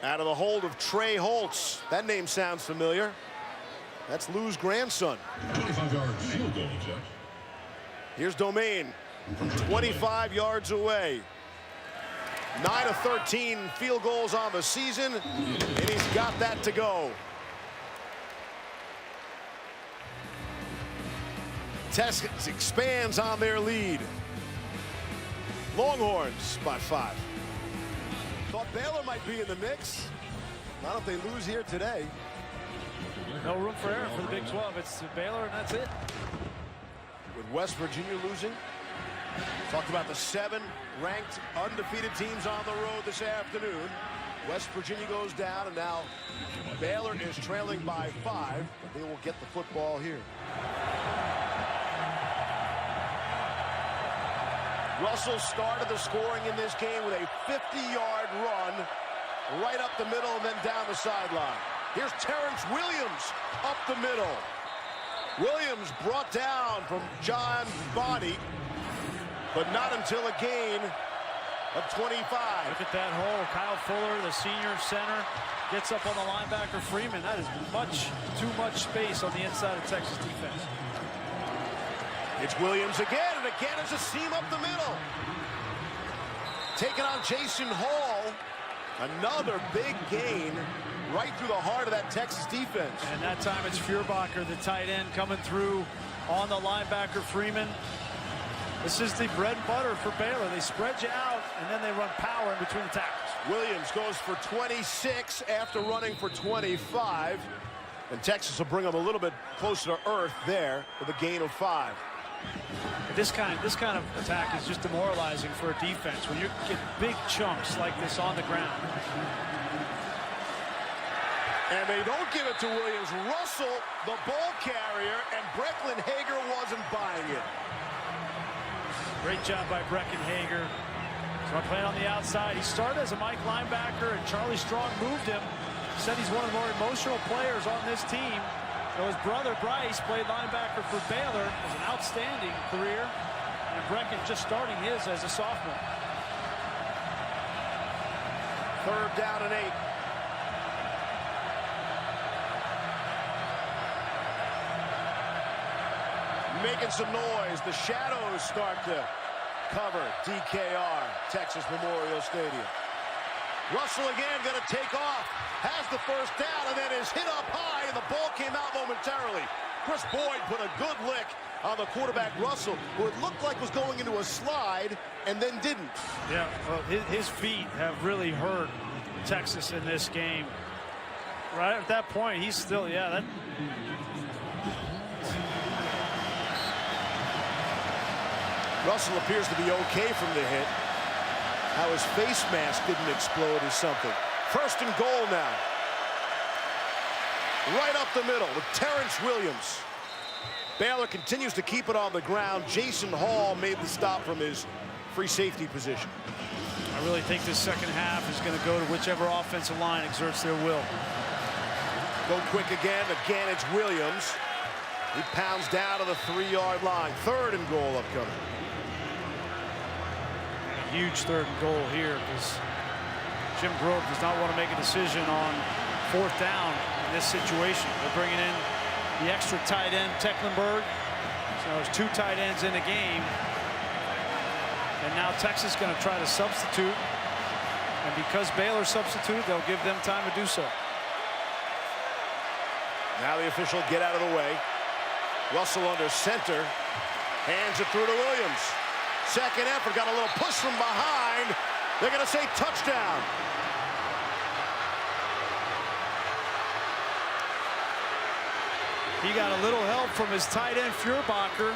out of the hold of Trey Holtz. That name sounds familiar. That's Lou's grandson. 25-yard field goal attempt. Here's Domain from 25 yards away. 9 of 13 field goals on the season, and he's got that to go. Texas expands on their lead. Longhorns by 5. Thought Baylor might be in the mix. Not if they lose here today. No room for error for the Big 12. It's Baylor, and that's it. With West Virginia losing. Talked about the 7 ranked undefeated teams on the road this afternoon. West Virginia goes down, and now Baylor is trailing by 5. But they will get the football here. Russell started the scoring in this game with a 50-yard run right up the middle and then down the sideline. Here's Terrence Williams up the middle. Williams brought down from John Body, but not until a gain of 25. Look at that hole. Kyle Fuller, the senior center, gets up on the linebacker Freeman. That is too much space on the inside of Texas defense. It's Williams again, and again it's a seam up the middle. Taking on Jason Hall. Another big gain right through the heart of that Texas defense. And that time it's Feuerbacher, the tight end, coming through on the linebacker Freeman. This is the bread and butter for Baylor. They spread you out, and then they run power in between the tackles. Williams goes for 26 after running for 25. And Texas will bring them a little bit closer to earth there with a gain of 5. This kind of attack is just demoralizing for a defense when you get big chunks like this on the ground. And they don't give it to Williams. Russell, the ball carrier, and Brecklin Hager wasn't buying it. Great job by Brecklin Hager. So playing on the outside. He started as a Mike linebacker, and Charley Strong moved him. He said he's one of the more emotional players on this team. So his brother Bryce played linebacker for Baylor. It was an outstanding career. And Brecklin just starting his as a sophomore. 3rd down and 8. Making some noise. The shadows start to cover DKR, Texas Memorial Stadium. Russell again going to take off. Has the first down and then is hit up high, and the ball came out momentarily. Chris Boyd put a good lick on the quarterback Russell, who it looked like was going into a slide and then didn't. Yeah, well, his feet have really hurt Texas in this game. Right at that point, he's still, that. Russell appears to be okay from the hit. How his face mask didn't explode is something. First and goal now. Right up the middle with Terrence Williams. Baylor continues to keep it on the ground. Jason Hall made the stop from his free safety position. I really think this second half is going to go to whichever offensive line exerts their will. Go quick again. Again, it's Williams. He pounds down to the 3-yard line. Third and goal upcoming. A huge third and goal here because Jim Grove does not want to make a decision on fourth down in this situation. They're bringing in the extra tight end, Tecklenburg. So there's 2 tight ends in the game. And now Texas is going to try to substitute. And because Baylor substituted, they'll give them time to do so. Now the official get out of the way. Russell under center. Hands it through to Williams. Second effort, got a little push from behind. They're going to say touchdown. He got a little help from his tight end, Furbacher.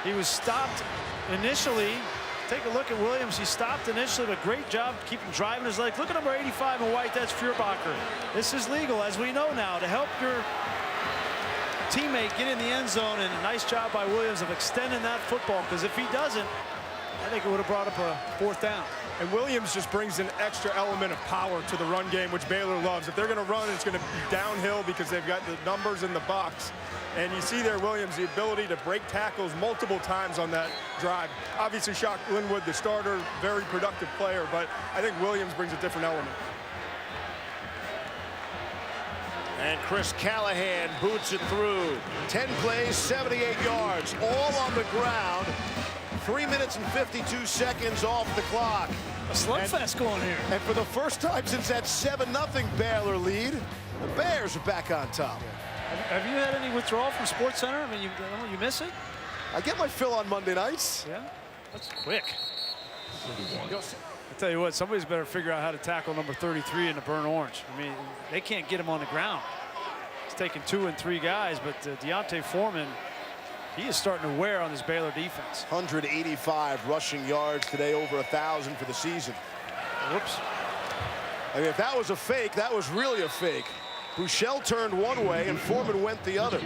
He was stopped initially. Take a look at Williams. He stopped initially, but great job keeping driving his legs. Look at number 85 in white. That's Furbacher. This is legal, as we know now, to help your teammate get in the end zone, and a nice job by Williams of extending that football, because if he doesn't, I think it would have brought up a fourth down. And Williams just brings an extra element of power to the run game, which Baylor loves. If they're going to run, it's going to be downhill because they've got the numbers in the box. And you see there, Williams, the ability to break tackles multiple times on that drive. Obviously, Shock Linwood, the starter, very productive player, but I think Williams brings a different element. And Chris Callahan boots it through. 10 plays, 78 yards, all on the ground. 3 minutes and 52 seconds off the clock. A slugfest going here. And for the first time since that 7-0 Baylor lead, the Bears are back on top. Have you had any withdrawal from SportsCenter? I mean, you miss it? I get my fill on Monday nights. Yeah, that's quick. I tell you what, somebody's better figure out how to tackle number 33 in the burnt orange. I mean, they can't get him on the ground. It's taking 2 and 3 guys, but D'Ona Foreman, he is starting to wear on this Baylor defense. 185 rushing yards today, over 1,000 for the season. Whoops. I mean, if that was a fake, that was really a fake. Buechele turned one way and Foreman went the other.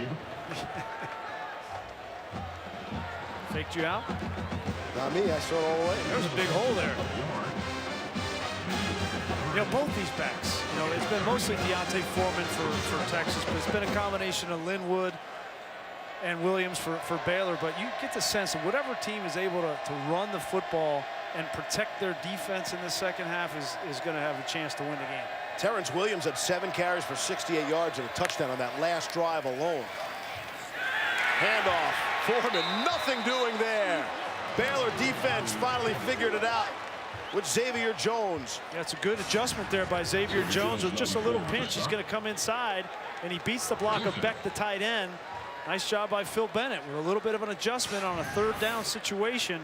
Faked you out? Not me, I saw it all the way. There's a big hole there. You know, both these backs, you know, it's been mostly D'Ona Foreman for Texas, but it's been a combination of Linwood and Williams for Baylor. But you get the sense that whatever team is able to run the football and protect their defense in the second half is going to have a chance to win the game. Terrence Williams had 7 carries for 68 yards and a touchdown on that last drive alone. Handoff. Foreman, nothing doing there. Baylor defense finally figured it out with Xavier Jones. Yeah, it's a good adjustment there by Xavier Jones. With just a little pinch, he's going to come inside, and he beats the block of Beck, the tight end. Nice job by Phil Bennett with a little bit of an adjustment on a third down situation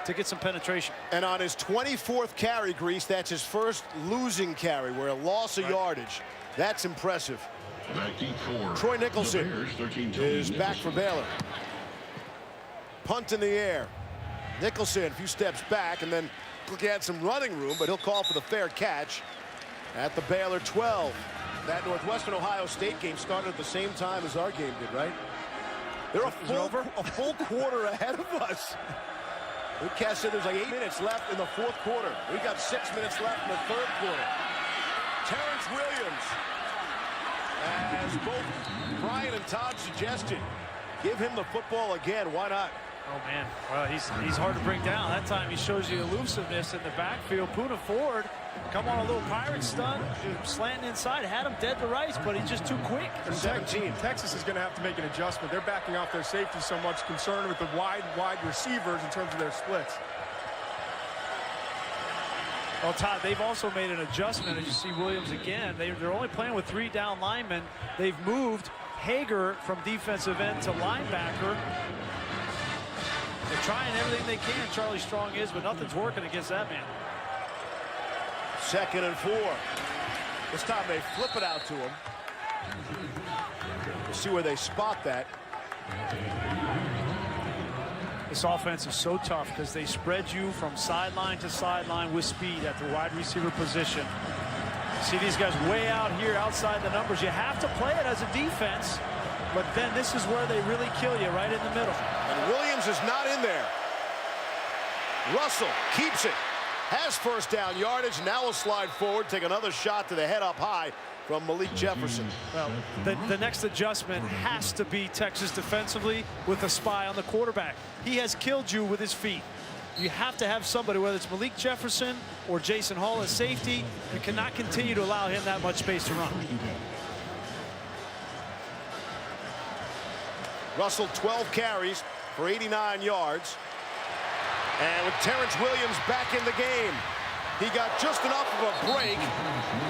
to get some penetration. And on his 24th carry, Grease, that's his first losing carry, where a loss of yardage. That's impressive. Troy Nicholson is back for Baylor. Punt in the air. Nicholson a few steps back, and then he had some running room, but he'll call for the fair catch at the Baylor 12. That Northwestern Ohio State game started at the same time as our game did, right? They're a full quarter ahead of us. Cass said there's like 8 minutes left in the fourth quarter. We've got 6 minutes left in the third quarter. Terrence Williams, as both Brian and Todd suggested, give him the football again. Why not? Oh, man. Well, he's hard to bring down. That time he shows you elusiveness in the backfield. Puna Ford, come on a little pirate stunt, slanting inside, had him dead to rights, but he's just too quick. 17. Texas is going to have to make an adjustment. They're backing off their safety so much, concerned with the wide receivers in terms of their splits. Well, Todd, they've also made an adjustment. As you see Williams again, they're only playing with 3 down linemen. They've moved Hager from defensive end to linebacker. They're trying everything they can, Charley Strong is, but nothing's working against that man. 2nd and 4. This time they flip it out to him. We'll see where they spot that. This offense is so tough because they spread you from sideline to sideline with speed at the wide receiver position. See these guys way out here outside the numbers. You have to play it as a defense, but then this is where they really kill you, right in the middle. And Williams is not in there. Russell keeps it. Has first down yardage. Now will slide forward, take another shot to the head up high from Malik Jefferson. Well, the next adjustment has to be Texas defensively with a spy on the quarterback. He has killed you with his feet. You have to have somebody, whether it's Malik Jefferson or Jason Hall as safety. You cannot continue to allow him that much space to run. Russell 12 carries for 89 yards. And with Terrence Williams back in the game, he got just enough of a break.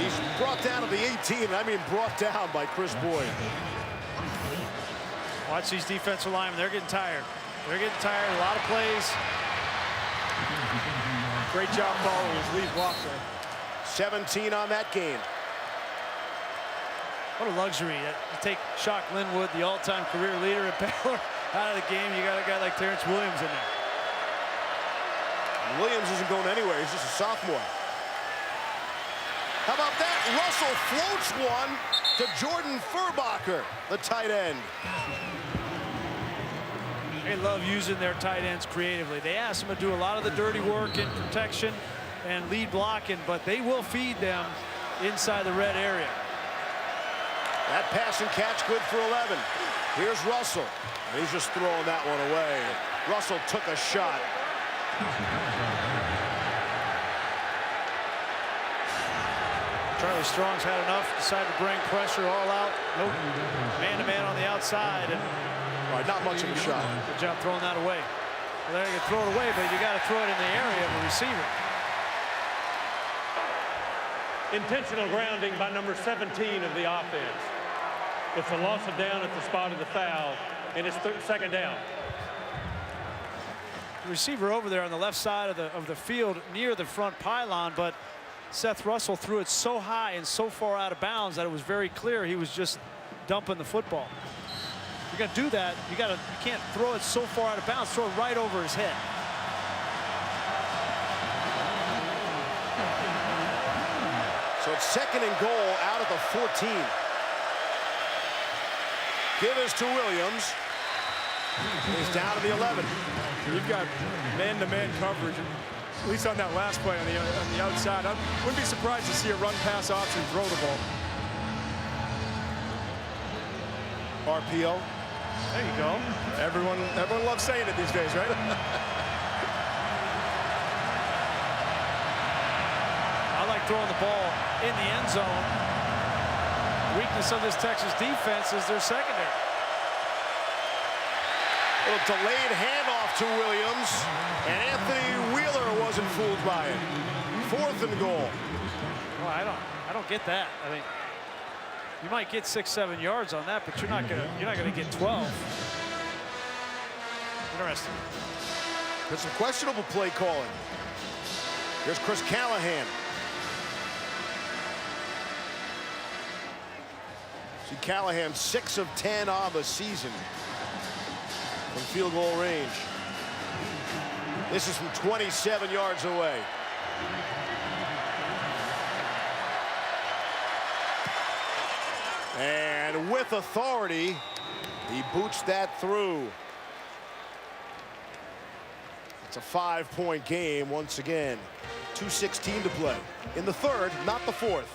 He's brought down to the 18, and I mean brought down by Chris Boyd. Watch these defensive linemen. They're getting tired. They're getting tired. A lot of plays. Great job following his lead block there. 17 on that game. What a luxury. You take Shock Linwood, the all-time career leader at Baylor, out of the game. You got a guy like Terrence Williams in there. Williams isn't going anywhere. He's just a sophomore. How about that? Russell floats one to Jordan Furbacher, the tight end. They love using their tight ends creatively. They ask them to do a lot of the dirty work in protection and lead blocking, but they will feed them inside the red area. That pass and catch good for 11. Here's Russell. He's just throwing that one away. Russell took a shot. Charley Strong's had enough, decided to bring pressure all out. Nope. Man-to-man on the outside. And not much of a shot. Good job throwing that away. Well, there you can throw it away, but you got to throw it in the area of the receiver. Intentional grounding by number 17 of the offense. It's a loss of down at the spot of the foul, and it's 2nd down. The receiver over there on the left side of the field near the front pylon, but Seth Russell threw it so high and so far out of bounds that it was very clear he was just dumping the football. You're gonna do that, you can't throw it so far out of bounds, throw it right over his head. So it's 2nd and goal out at the 14. Give us to Williams. He's down to the 11. You've got man-to-man coverage, at least on that last play on the outside. I wouldn't be surprised to see a run-pass option throw the ball. RPO. There you go. Everyone loves saying it these days, right? I like throwing the ball in the end zone. The weakness of this Texas defense is their secondary. A little delayed handoff to Williams, and Anthony Wheeler wasn't fooled by it. 4th and goal. Well, I don't get that. I mean, you might get 6-7 yards on that, but you're not gonna get 12. Interesting. There's some questionable play calling. Here's Chris Callahan. See Callahan 6 of 10 on the season from field goal range. This is from 27 yards away. And with authority, he boots that through. It's a 5-point game once again. 2:16 to play. In the 3rd, not the 4th.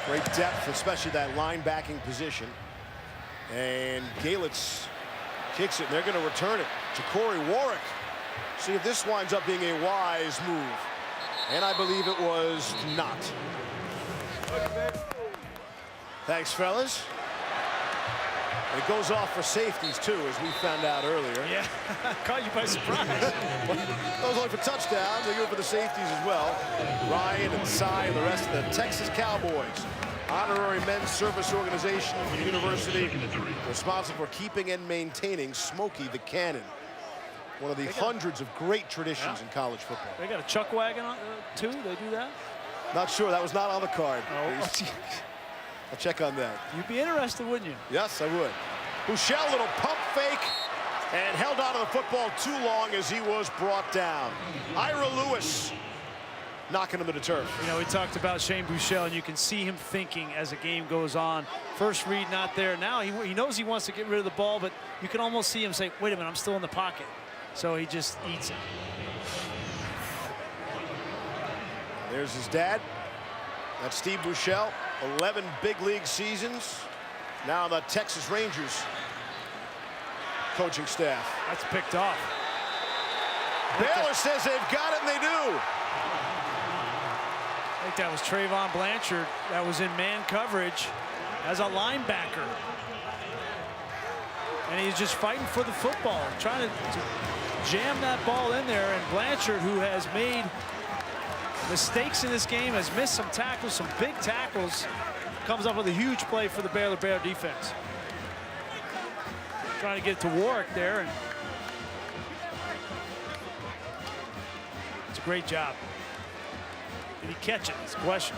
Great depth, especially that linebacking position. And Galitz kicks it, and they're going to return it to Corey Warwick. See if this winds up being a wise move. And I believe it was not. Thanks, fellas. And it goes off for safeties, too, as we found out earlier. Yeah, caught you by surprise. Those only for touchdowns. They go for the safeties as well. Ryan and Cy and the rest of the Texas Cowboys. Honorary men's service organization for the university, responsible for keeping and maintaining Smokey the Cannon. One of the hundreds of great traditions in college football. They got a chuck wagon too. They do that. Not sure. That was not on the card. Oh. I'll check on that. You'd be interested, wouldn't you? Yes, I would. Buechele, little pump fake, and held on to the football too long as he was brought down. Ira Lewis knocking him to the turf. You know, we talked about Shane Buechele, and you can see him thinking as the game goes on. First read not there. Now he knows he wants to get rid of the ball, but you can almost see him say, wait a minute, I'm still in the pocket. So he just eats it. There's his dad. That's Steve Buechele, 11 big league seasons. Now the Texas Rangers coaching staff. That's picked off. Baylor says they've got it, and they do. I think that was Trayvon Blanchard. That was in man coverage as a linebacker. And he's just fighting for the football, trying to jam that ball in there. And Blanchard, who has made mistakes in this game, has missed some tackles, some big tackles, comes up with a huge play for the Baylor Bear defense. Trying to get to Warwick there, and it's a great job. Did he catch it? It's a question.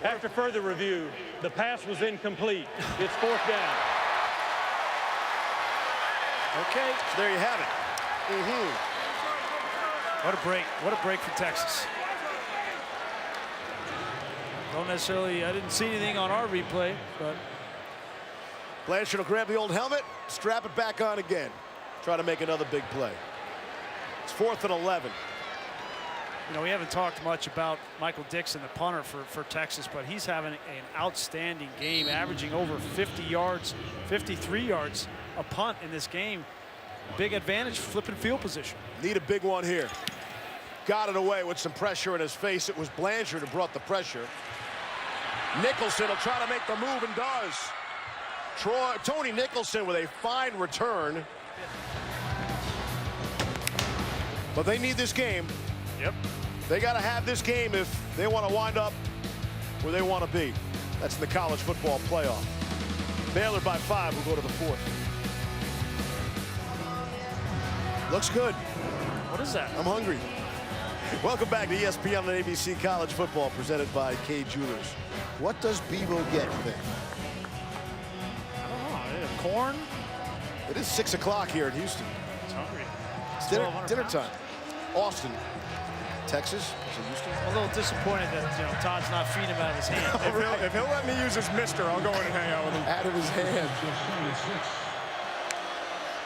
After further review, the pass was incomplete. It's 4th down. Okay. So there you have it. What a break. What a break for Texas. Don't necessarily, I didn't see anything on our replay, but Blanchard will grab the old helmet, strap it back on again. Try to make another big play. It's 4th and 11. you know, we haven't talked much about Michael Dixon, the punter for Texas, but he's having an outstanding game, averaging over 50 yards, 53 yards a punt in this game. Big advantage, flipping field position. Need a big one here. Got it away with some pressure in his face. It was Blanchard who brought the pressure. Nicholson will try to make the move and does. Tony Nicholson with a fine return. But they need this game. Yep. They got to have this game if they want to wind up where they want to be. That's in the college football playoff. Baylor by 5 will go to the 4th. Looks good. What is that? I'm hungry. Welcome back to ESPN on ABC College Football, presented by Kay Jewelers. What does Bevo get there? I don't know. Corn? It is 6 o'clock here in Houston. It's hungry. It's dinner time. Austin, Texas. Is it Houston? I'm a little disappointed that, you know, Todd's not feeding him out of his hand. If he'll let me use his mister, I'll go in and hang out with him. Out of his hand.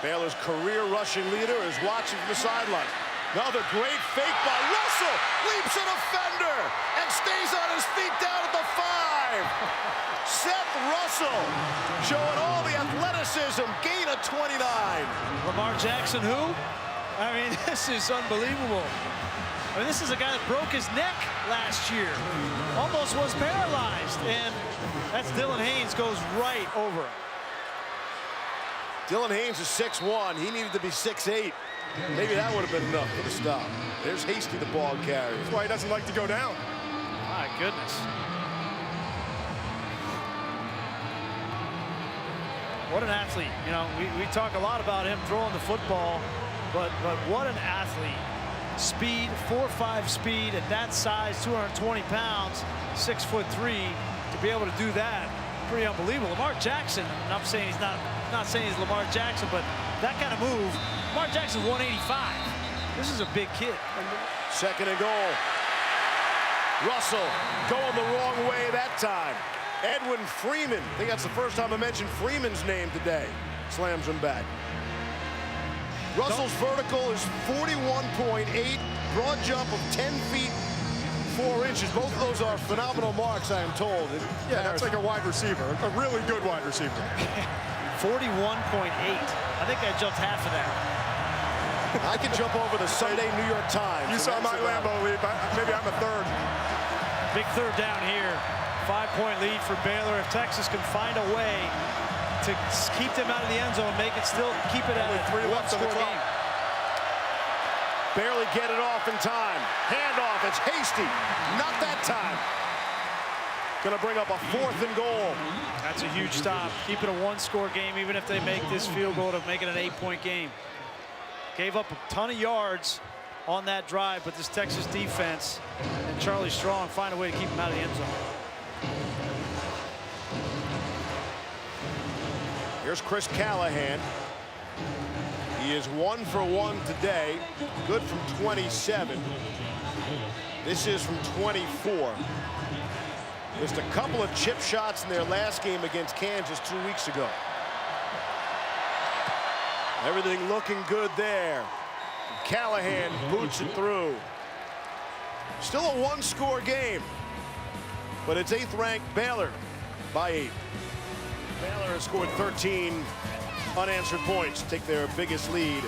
Baylor's career rushing leader is watching from the sideline. Another great fake by Russell. Leaps a defender and stays on his feet down at the 5. Seth Russell showing all the athleticism. Gain of 29. Lamar Jackson, who? I mean, this is unbelievable. I mean, this is a guy that broke his neck last year. Almost was paralyzed. And that's Dylan Haynes, goes right over him. Dylan Haynes is 6'1". He needed to be 6'8". Maybe that would have been enough for the stop. There's Hasty, the ball carrier. That's why he doesn't like to go down. My goodness. What an athlete. You know, we talk a lot about him throwing the football, but what an athlete. Speed, 4.5 speed at that size, 220 pounds, 6'3", to be able to do that, pretty unbelievable. Lamar Jackson, and I'm saying he's not saying he's Lamar Jackson, but that kind of move, Lamar Jackson's 185. This is a big kid. 2nd and goal. Russell going the wrong way that time. Edwin Freeman, I think that's the first time I mentioned Freeman's name today. Slams him back. Russell's vertical is 41.8, broad jump of 10 feet 4 inches. Both of those are phenomenal marks, I am told. Yeah, that's like a wide receiver, a really good wide receiver. 41.8. I think I jumped half of that. I can jump over the Sunday New York Times. You saw my Lambo leap. Maybe I'm a third. Big third down here. 5-point lead for Baylor. If Texas can find a way to keep them out of the end zone, keep it at a 3-1 game. Barely get it off in time. Handoff, it's hasty. Not that time. Gonna bring up a 4th and goal. That's a huge stop. Keep it a 1-score game, even if they make this field goal to make it an 8-point game. Gave up a ton of yards on that drive, but this Texas defense and Charley Strong find a way to keep them out of the end zone. Here's Chris Callahan. He is 1 for 1 today. Good from 27. This is from 24. Missed a couple of chip shots in their last game against Kansas 2 weeks ago. Everything looking good there. Callahan boots it through. Still a 1-score game, but it's 8th-ranked Baylor by 8. Baylor has scored 13 unanswered points, take their biggest lead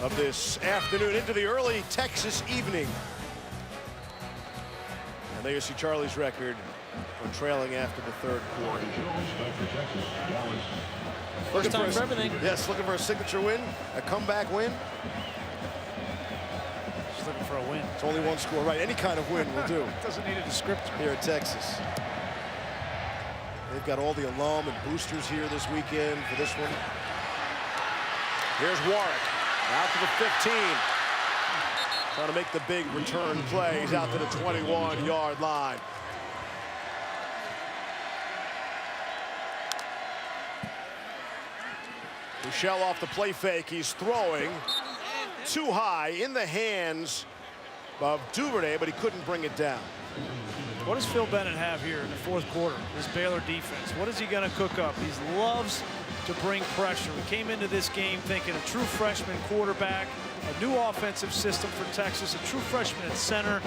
of this afternoon into the early Texas evening. And there you see Charley's record when trailing after the 3rd quarter. First time for everything. Yes, looking for a signature win, a comeback win. Just looking for a win. It's only 1 score, right? Any kind of win will do. Doesn't need a descriptor. Here at Texas. They've got all the alum and boosters here this weekend for this one. Here's Warwick, out to the 15. Trying to make the big return play. He's out to the 21-yard line. Michelle off the play fake. He's throwing too high in the hands of Duvernay, but he couldn't bring it down. What does Phil Bennett have here in the 4th quarter? This Baylor defense. What is he going to cook up? He loves to bring pressure. We came into this game thinking a true freshman quarterback, a new offensive system for Texas, a true freshman at center.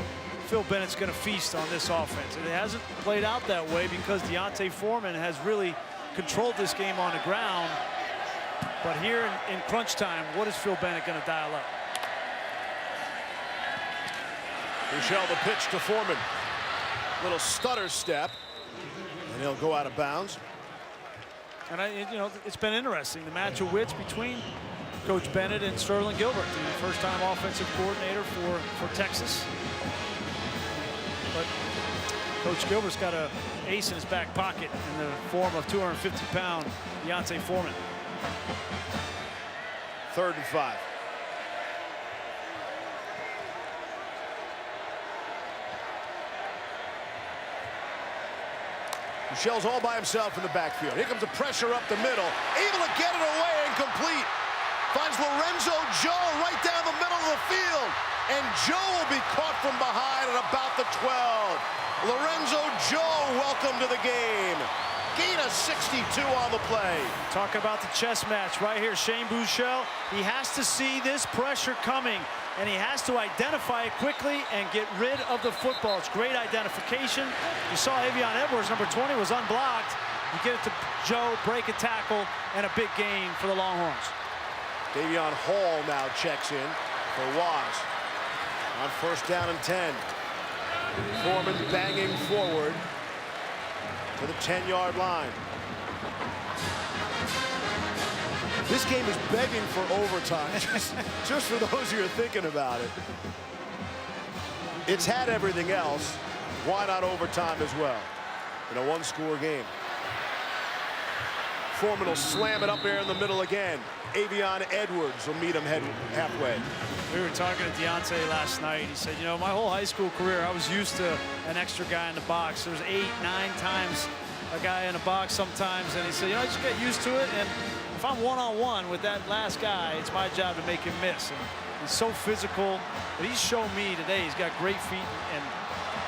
Phil Bennett's going to feast on this offense. And it hasn't played out that way because D'Ona Foreman has really controlled this game on the ground. But here in crunch time, what is Phil Bennett going to dial up? Michelle the pitch to Foreman. Little stutter step, and he'll go out of bounds. And it's been interesting, the match of wits between Coach Bennett and Sterling Gilbert, the first-time offensive coordinator for Texas. But Coach Gilbert's got an ace in his back pocket in the form of 250-pound D'Ona Foreman. 3rd and 5. Michelle's all by himself in the backfield. Here comes the pressure up the middle. Able to get it away and complete. Finds Lorenzo Joe right down the middle of the field. And Joe will be caught from behind at about the 12. Lorenzo Joe, welcome to the game. Gain of 62 on the play. Talking about the chess match right here. Shane Buechele, he has to see this pressure coming, and he has to identify it quickly and get rid of the football. It's great identification. You saw Avion Edwards, number 20, was unblocked. You get it to Joe, break a tackle, and a big gain for the Longhorns. Davion Hall now checks in for Waz. On 1st down and 10. Foreman banging forward to the 10-yard line. This game is begging for overtime, just for those who are thinking about it. It's had everything else. Why not overtime as well in a 1-score game? Foreman will slam it up there in the middle again. Avion Edwards will meet him halfway. We were talking to D'Ona last night. He said, you know, my whole high school career, I was used to an extra guy in the box. There's 8, 9 times a guy in the box sometimes. And he said, you know, I just get used to it. And if I'm one-on-one with that last guy, it's my job to make him miss. And he's so physical. But he's shown me today he's got great feet and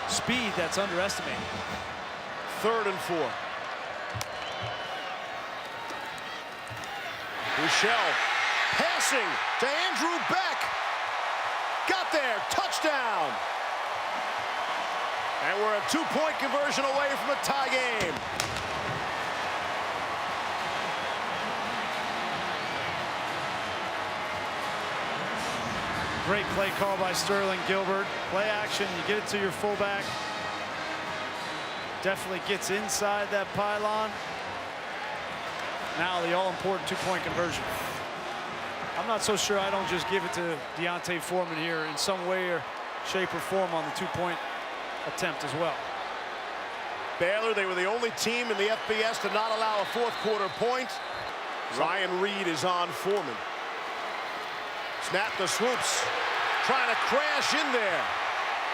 speed that's underestimated. 3rd and 4. Buechele passing to Andrew Beck. Got there, touchdown. And we're a 2-point conversion away from a tie game. Great play call by Sterling Gilbert. Play action, you get it to your fullback. Definitely gets inside that pylon. Now the all-important two-point conversion. I'm not so sure I don't just give it to D'Ona Foreman here in some way or shape or form on the two-point attempt as well. Baylor, they were the only team in the FBS to not allow a fourth-quarter point. Ryan Reed is on Foreman. Snap the swoops. Trying to crash in there.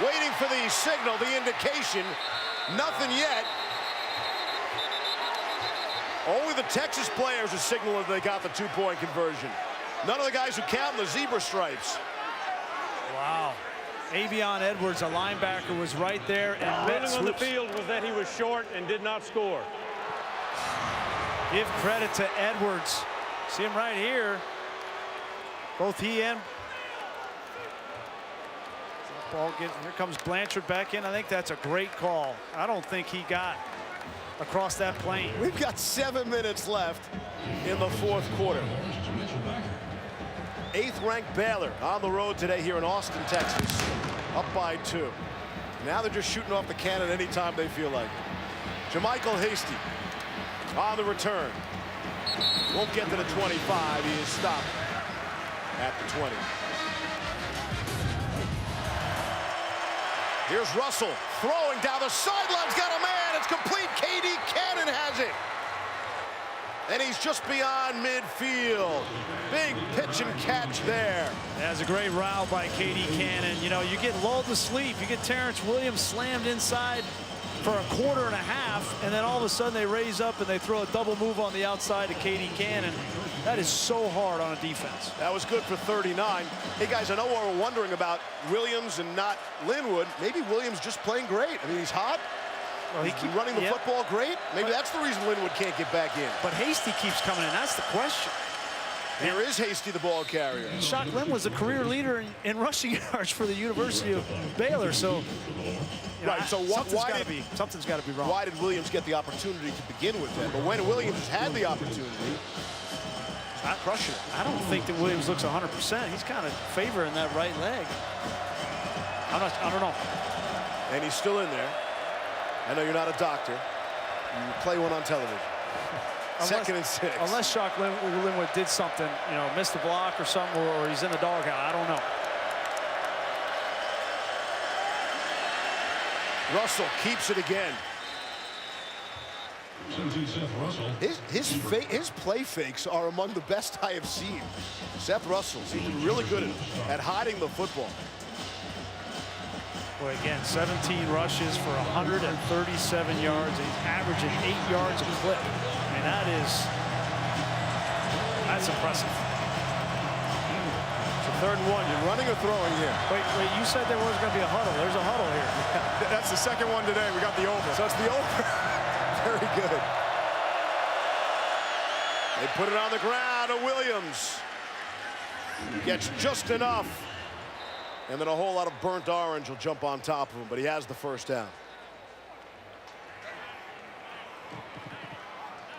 Waiting for the signal, the indication. Nothing yet. Only the Texas players are signaling they got the two-point conversion. None of the guys who count the zebra stripes. Wow. Avion Edwards, a linebacker, was right there and ruling on the field was that he was short and did not score. Give credit to Edwards. See him right here. Both he and here comes Blanchard back in. I think that's a great call. I don't think he got across that plane. We've got 7 minutes left in the fourth quarter. 8th-ranked Baylor on the road today here in Austin, Texas, up by 2. Now they're just shooting off the cannon anytime they feel like it. JaMychal Hasty on the return. Won't get to the 25. He is stopped at the 20. Here's Russell throwing down the sidelines. Got a man. It's complete. KD Cannon has it. And he's just beyond midfield. Big pitch and catch there. That's a great route by KD Cannon. You know, you get lulled to sleep. You get Terrence Williams slammed inside for a quarter and a half, and then all of a sudden they raise up and they throw a double move on the outside to KD Cannon. That is so hard on a defense. That was good for 39. Hey, guys, I know we're wondering about Williams and not Linwood. Maybe Williams just playing great. I mean, he's hot. Well, he's running the football great. Maybe that's the reason Linwood can't get back in. But Hasty keeps coming in. That's the question. Here is Hasty, the ball carrier. Shock Lim was a career leader in rushing yards for the University of Baylor. So, right. So something's got to be wrong. Why did Williams get the opportunity to begin with then? But when Williams had the opportunity, he's not crushing it. I don't think that Williams looks 100%. He's kind of favoring that right leg. I don't know. And he's still in there. I know you're not a doctor. You play one on television. Second and 6. Unless Shock Linwood did something, you know, missed the block or something, or he's in the doghouse. I don't know. Russell keeps it again. Seth Russell. His play fakes are among the best I have seen. Seth Russell seems really good at hiding the football. Boy, again, 17 rushes for 137 yards. He's averaging 8 yards a clip. I mean, that's impressive. So 3rd and 1. You're running or throwing here? Wait, you said there was going to be a huddle. There's a huddle here. That's the second one today. We got the over. So it's the over. Very good. They put it on the ground to Williams. Gets just enough. And then a whole lot of burnt orange will jump on top of him, but he has the first down.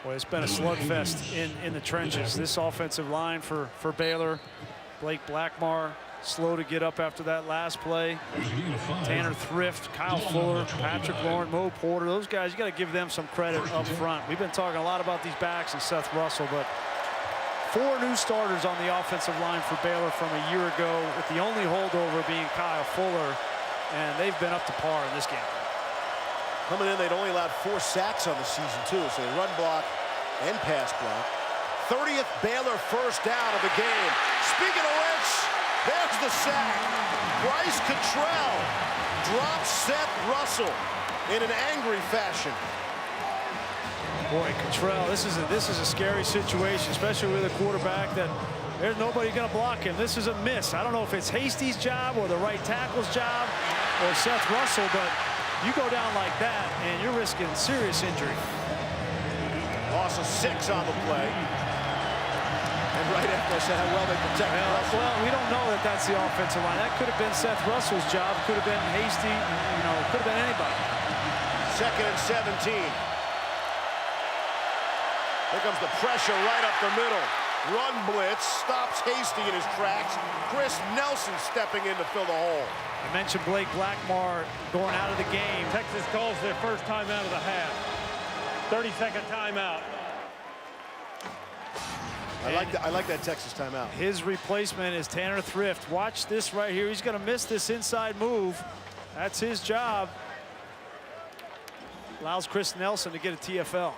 Boy, it's been a slugfest in the trenches. This offensive line for Baylor. Blake Blackmar slow to get up after that last play. Tanner Thrift, Kyle Fuller, Patrick Lauren, Mo Porter. Those guys, you got to give them some credit up front. We've been talking a lot about these backs and Seth Russell, but 4 new starters on the offensive line for Baylor from a year ago, with the only holdover being Kyle Fuller, and they've been up to par in this game. Coming in, they'd only allowed 4 sacks on the season, too, so they run block and pass block. 30th Baylor first down of the game. Speaking of which, there's the sack. Bryce Cottrell drops Seth Russell in an angry fashion. Boy, Cottrell, this is a scary situation, especially with a quarterback that there's nobody going to block him. This is a miss. I don't know if it's Hasty's job or the right tackle's job or Seth Russell, but you go down like that and you're risking serious injury. Loss of 6 on the play. And right after I said how well they protect Russell. Well, we don't know that that's the offensive line. That could have been Seth Russell's job. Could have been Hasty. You know, could have been anybody. 2nd and 17. Here comes the pressure right up the middle. Run blitz, stops Hasty in his tracks. Chris Nelson stepping in to fill the hole. I mentioned Blake Blackmar going out of the game. Texas calls their first timeout of the half. 30-second timeout. I like that Texas timeout. His replacement is Tanner Thrift. Watch this right here. He's going to miss this inside move. That's his job. Allows Chris Nelson to get a TFL.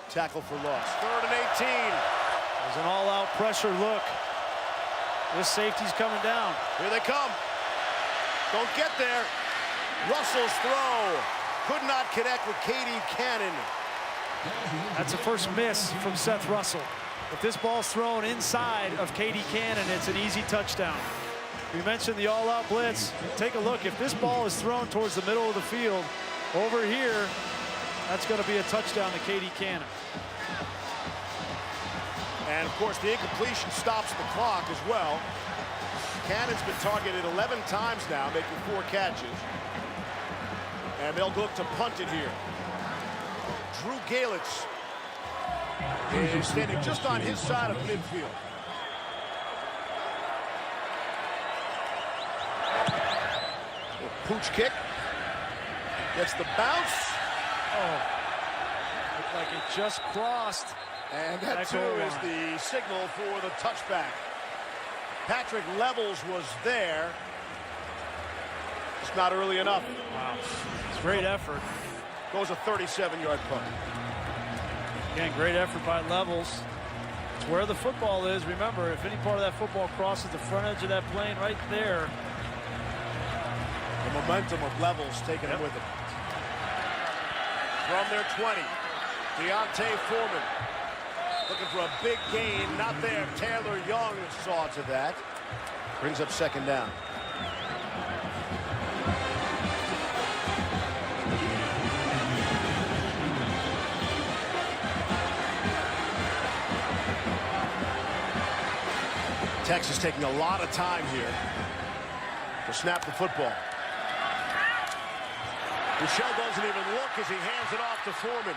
Tackle for loss. 3rd and 18. There's an all-out pressure look. This safety's coming down. Here they come. Don't get there. Russell's throw could not connect with Katie Cannon. That's the first miss from Seth Russell. If this ball's thrown inside of Katie Cannon, it's an easy touchdown. We mentioned the all-out blitz. Take a look. If this ball is thrown towards the middle of the field, over here, that's going to be a touchdown to Katie Cannon. And, of course, the incompletion stops the clock as well. Cannon's been targeted 11 times now, making 4 catches. And they'll look to punt it here. Drew Galitz is standing just on his side of midfield. Pooch kick. Gets the bounce. Oh, looked like it just crossed. And that too is the signal for the touchback. Patrick Levels was there. It's not early enough. Wow, it's great effort. Goes a 37-yard punt. Again, great effort by Levels. It's where the football is. Remember, if any part of that football crosses the front edge of that plane right there. The momentum of Levels taking him with him. From their 20, D'Ona Foreman. Looking for a big gain, not there. Taylor Young saw to that. Brings up 2nd down. Texas taking a lot of time here to snap the football. Michelle doesn't even look as he hands it off to Foreman.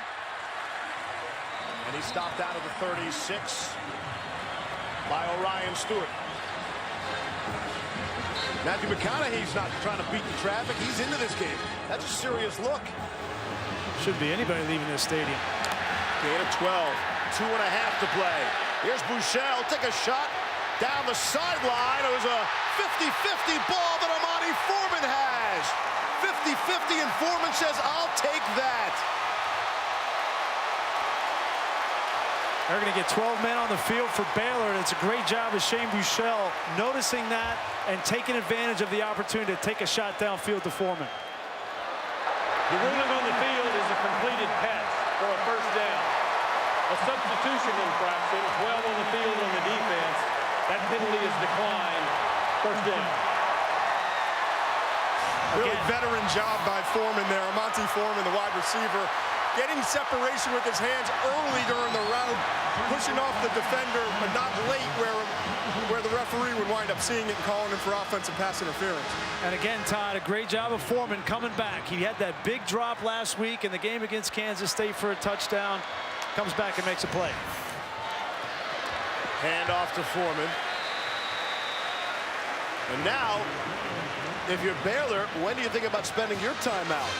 And he stopped out of the 36 by Orion Stewart. Matthew McConaughey's not trying to beat the traffic. He's into this game. That's a serious look. Should be anybody leaving this stadium. Gain of 12. 2.5 to play. Here's Bouchel. Take a shot down the sideline. It was a 50-50 ball that Amani Foreman has. 50-50, and Foreman says, I'll take that. They're going to get 12 men on the field for Baylor, and it's a great job of Shane Bouchel noticing that and taking advantage of the opportunity to take a shot downfield to Foreman. The ruling on the field is a completed pass for a 1st down. A substitution infraction, 12 on the field on the defense. That penalty is declined. 1st down. Really veteran job by Foreman there. Monty Foreman, the wide receiver, getting separation with his hands early during the route, pushing off the defender, but not late where the referee would wind up seeing it and calling him for offensive pass interference. And again, Todd, a great job of Foreman coming back. He had that big drop last week in the game against Kansas State for a touchdown. Comes back and makes a play. Hand off to Foreman. And now, if you're Baylor, when do you think about spending your timeout?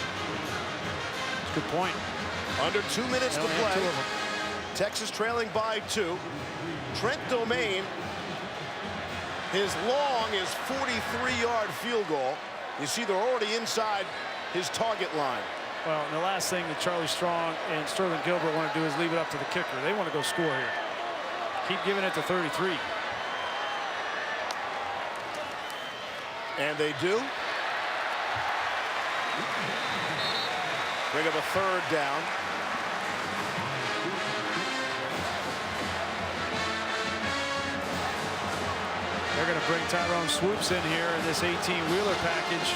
Good point. Under 2 minutes to play. Texas trailing by 2. Trent Domain, his long is 43-yard field goal. You see they're already inside his target line. Well, and the last thing that Charley Strong and Sterling Gilbert want to do is leave it up to the kicker. They want to go score here. Keep giving it to 33. And they do. Bring up a 3rd down. They're going to bring Tyrone Swoops in here in this 18-wheeler package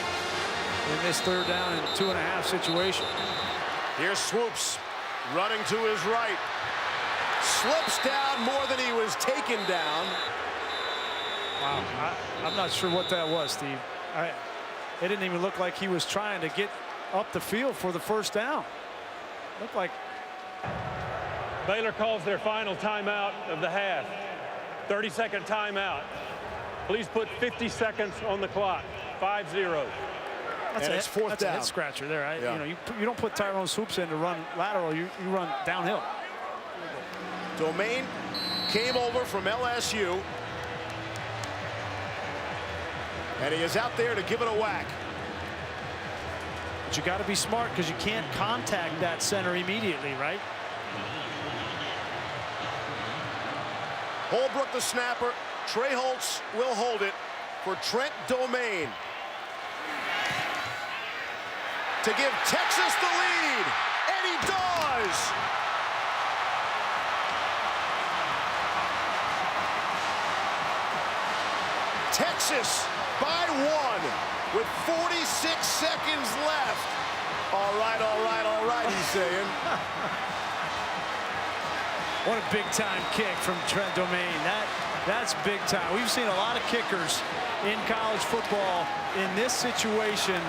in this 3rd down and 2.5 situation. Here's Swoops running to his right. Slips down more than he was taken down. Wow, I'm not sure what that was, Steve. It didn't even look like he was trying to get up the field for the 1st down. Looked like Baylor calls their final timeout of the half. 30-second timeout. Please put 50 seconds on the clock. 5-0. And it's 4th that's down. a head scratcher there. Yeah. You know, you don't put Tyrone Swoops in to run lateral. You run downhill. Domain came over from LSU. And he is out there to give it a whack. But you got to be smart because you can't contact that center immediately, right? Holbrook the snapper. Trey Holtz will hold it for Trent Domain to give Texas the lead. And he does. Texas by 1 with 46 seconds left. All right, he's saying. What a big-time kick from Trent Domain. That's big time. We've seen a lot of kickers in college football in this situation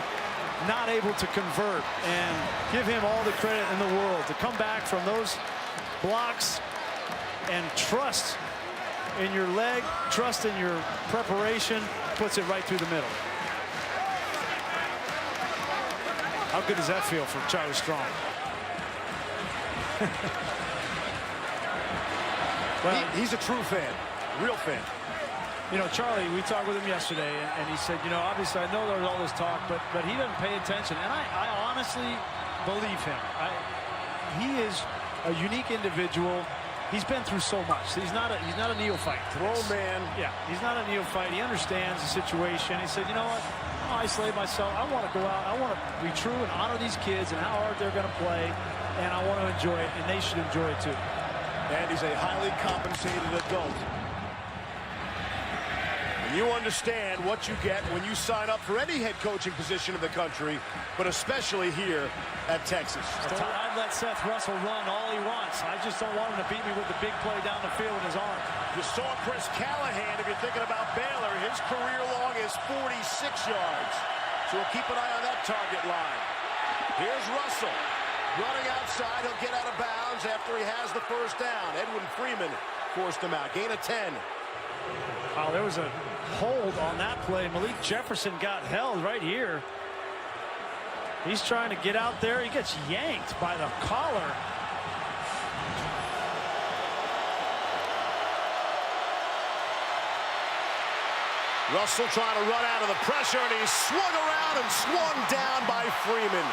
not able to convert, and give him all the credit in the world to come back from those blocks and trust in your leg, trust in your preparation, puts it right through the middle. How good does that feel for Charley Strong? Well, he's a true fan, real fan. You know, Charlie, we talked with him yesterday, and he said, you know, obviously I know there's all this talk, but he doesn't pay attention, and I honestly believe him. He is a unique individual. He's been through so much. He's not a neophyte. Throw man. Yeah, he's not a neophyte. He understands the situation. He said, you know what? I'll isolate myself. I want to go out. I want to be true and honor these kids and how hard they're going to play, and I want to enjoy it, and they should enjoy it too. And he's a highly compensated adult. And you understand what you get when you sign up for any head coaching position in the country, but especially here at Texas. I'd let Seth Russell run all he wants. I just don't want him to beat me with the big play down the field with his arm. You saw Chris Callahan, if you're thinking about Baylor, his career long is 46 yards. So we'll keep an eye on that target line. Here's Russell. Running outside, he'll get out of bounds after he has the first down. Edwin Freeman forced him out. Gain of 10. Oh, there was a hold on that play. Malik Jefferson got held right here. He's trying to get out there. He gets yanked by the collar. Russell trying to run out of the pressure, and he's swung around and swung down by Freeman.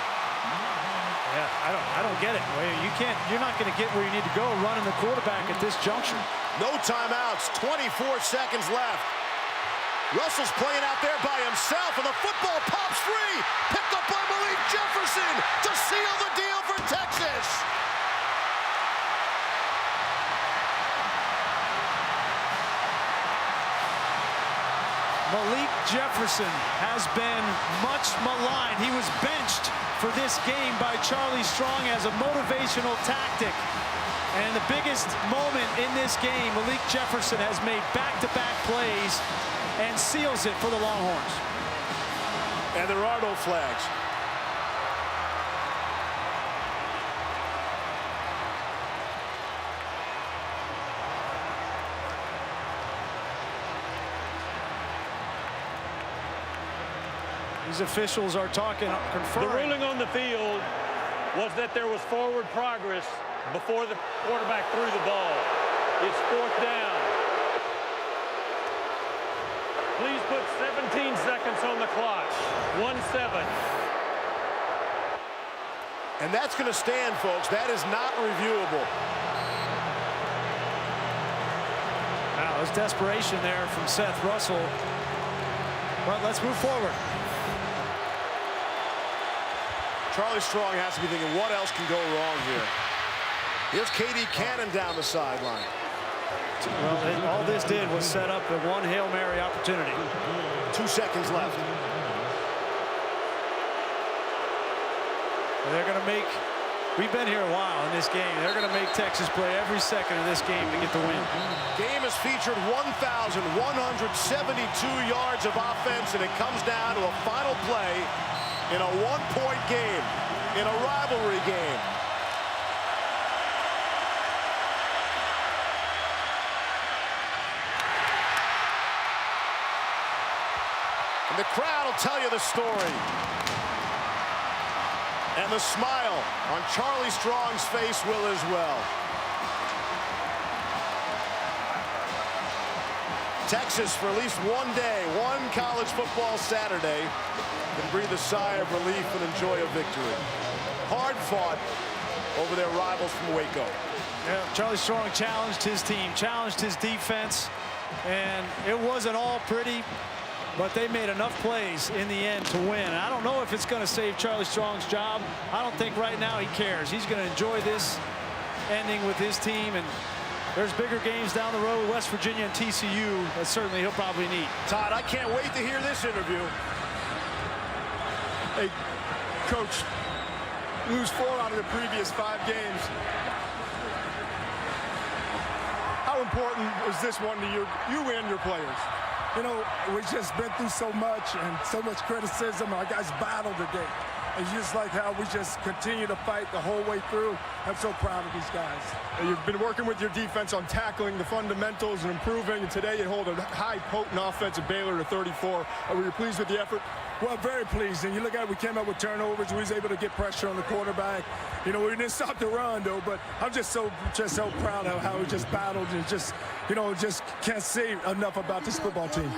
Yeah, I don't get it. You're not going to get where you need to go running the quarterback at this juncture. No timeouts, 24 seconds left. Russell's playing out there by himself, and the football pops free. Picked up by Malik Jefferson to seal the deal for Texas. Malik Jefferson has been much maligned. He was benched for this game by Charley Strong as a motivational tactic. And the biggest moment in this game, Malik Jefferson has made back-to-back plays and seals it for the Longhorns. And there are no flags. These officials are talking, confirming. The ruling on the field was that there was forward progress before the quarterback threw the ball. It's 4th down. Please put 17 seconds on the clock. 1-7. And that's going to stand, folks. That is not reviewable. Wow, there's desperation there from Seth Russell. But let's move forward. Charley Strong has to be thinking, what else can go wrong here? Here's K.D. Cannon down the sideline. Well, all this did was set up a one Hail Mary opportunity. 2 seconds left. They're going to make, we've been here a while in this game. They're going to make Texas play every second of this game to get the win. Game has featured 1,172 yards of offense, and it comes down to a final play in a one-point game, in a rivalry game. And the crowd will tell you the story. And the smile on Charley Strong's face will as well. Texas, for at least one day, one college football Saturday, can breathe a sigh of relief and enjoy a victory. Hard fought over their rivals from Waco. Yeah, Charley Strong challenged his team, challenged his defense, and it wasn't all pretty, but they made enough plays in the end to win. And I don't know if it's going to save Charley Strong's job. I don't think right now he cares. He's going to enjoy this ending with his team, and there's bigger games down the road, West Virginia and TCU, that certainly he'll probably need. Todd, I can't wait to hear this interview. Hey, Coach, lose 4 out of the previous 5 games. How important is this one to you and your players? You know, we've just been through so much and so much criticism. Our guys battled today. It's just like how we just continue to fight the whole way through. I'm so proud of these guys. You've been working with your defense on tackling the fundamentals and improving, and today you hold a high, potent offense of Baylor to 34. Were you pleased with the effort? Well, very pleased. And you look at it, we came up with turnovers. We was able to get pressure on the quarterback. You know, we didn't stop the run, though, but I'm just so proud of how we just battled and just, you know, just can't say enough about this football team.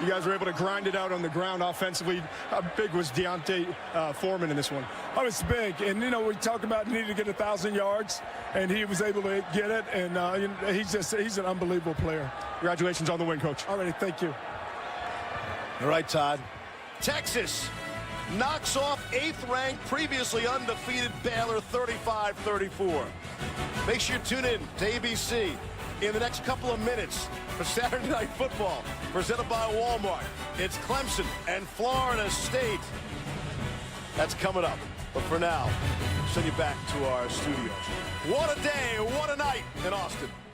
You guys were able to grind it out on the ground offensively. How big was D'Ona Foreman in this one? Oh, it's big. And, you know, we talk about needing to get 1,000 yards, and he was able to get it. And you know, he's an unbelievable player. Congratulations on the win, Coach. All right, thank you. All right, Todd. Texas knocks off 8th-ranked, previously undefeated Baylor 35-34. Make sure you tune in to ABC in the next couple of minutes for Saturday Night Football, presented by Walmart. It's Clemson and Florida State. That's coming up. But for now, send you back to our studios. What a day, what a night in Austin.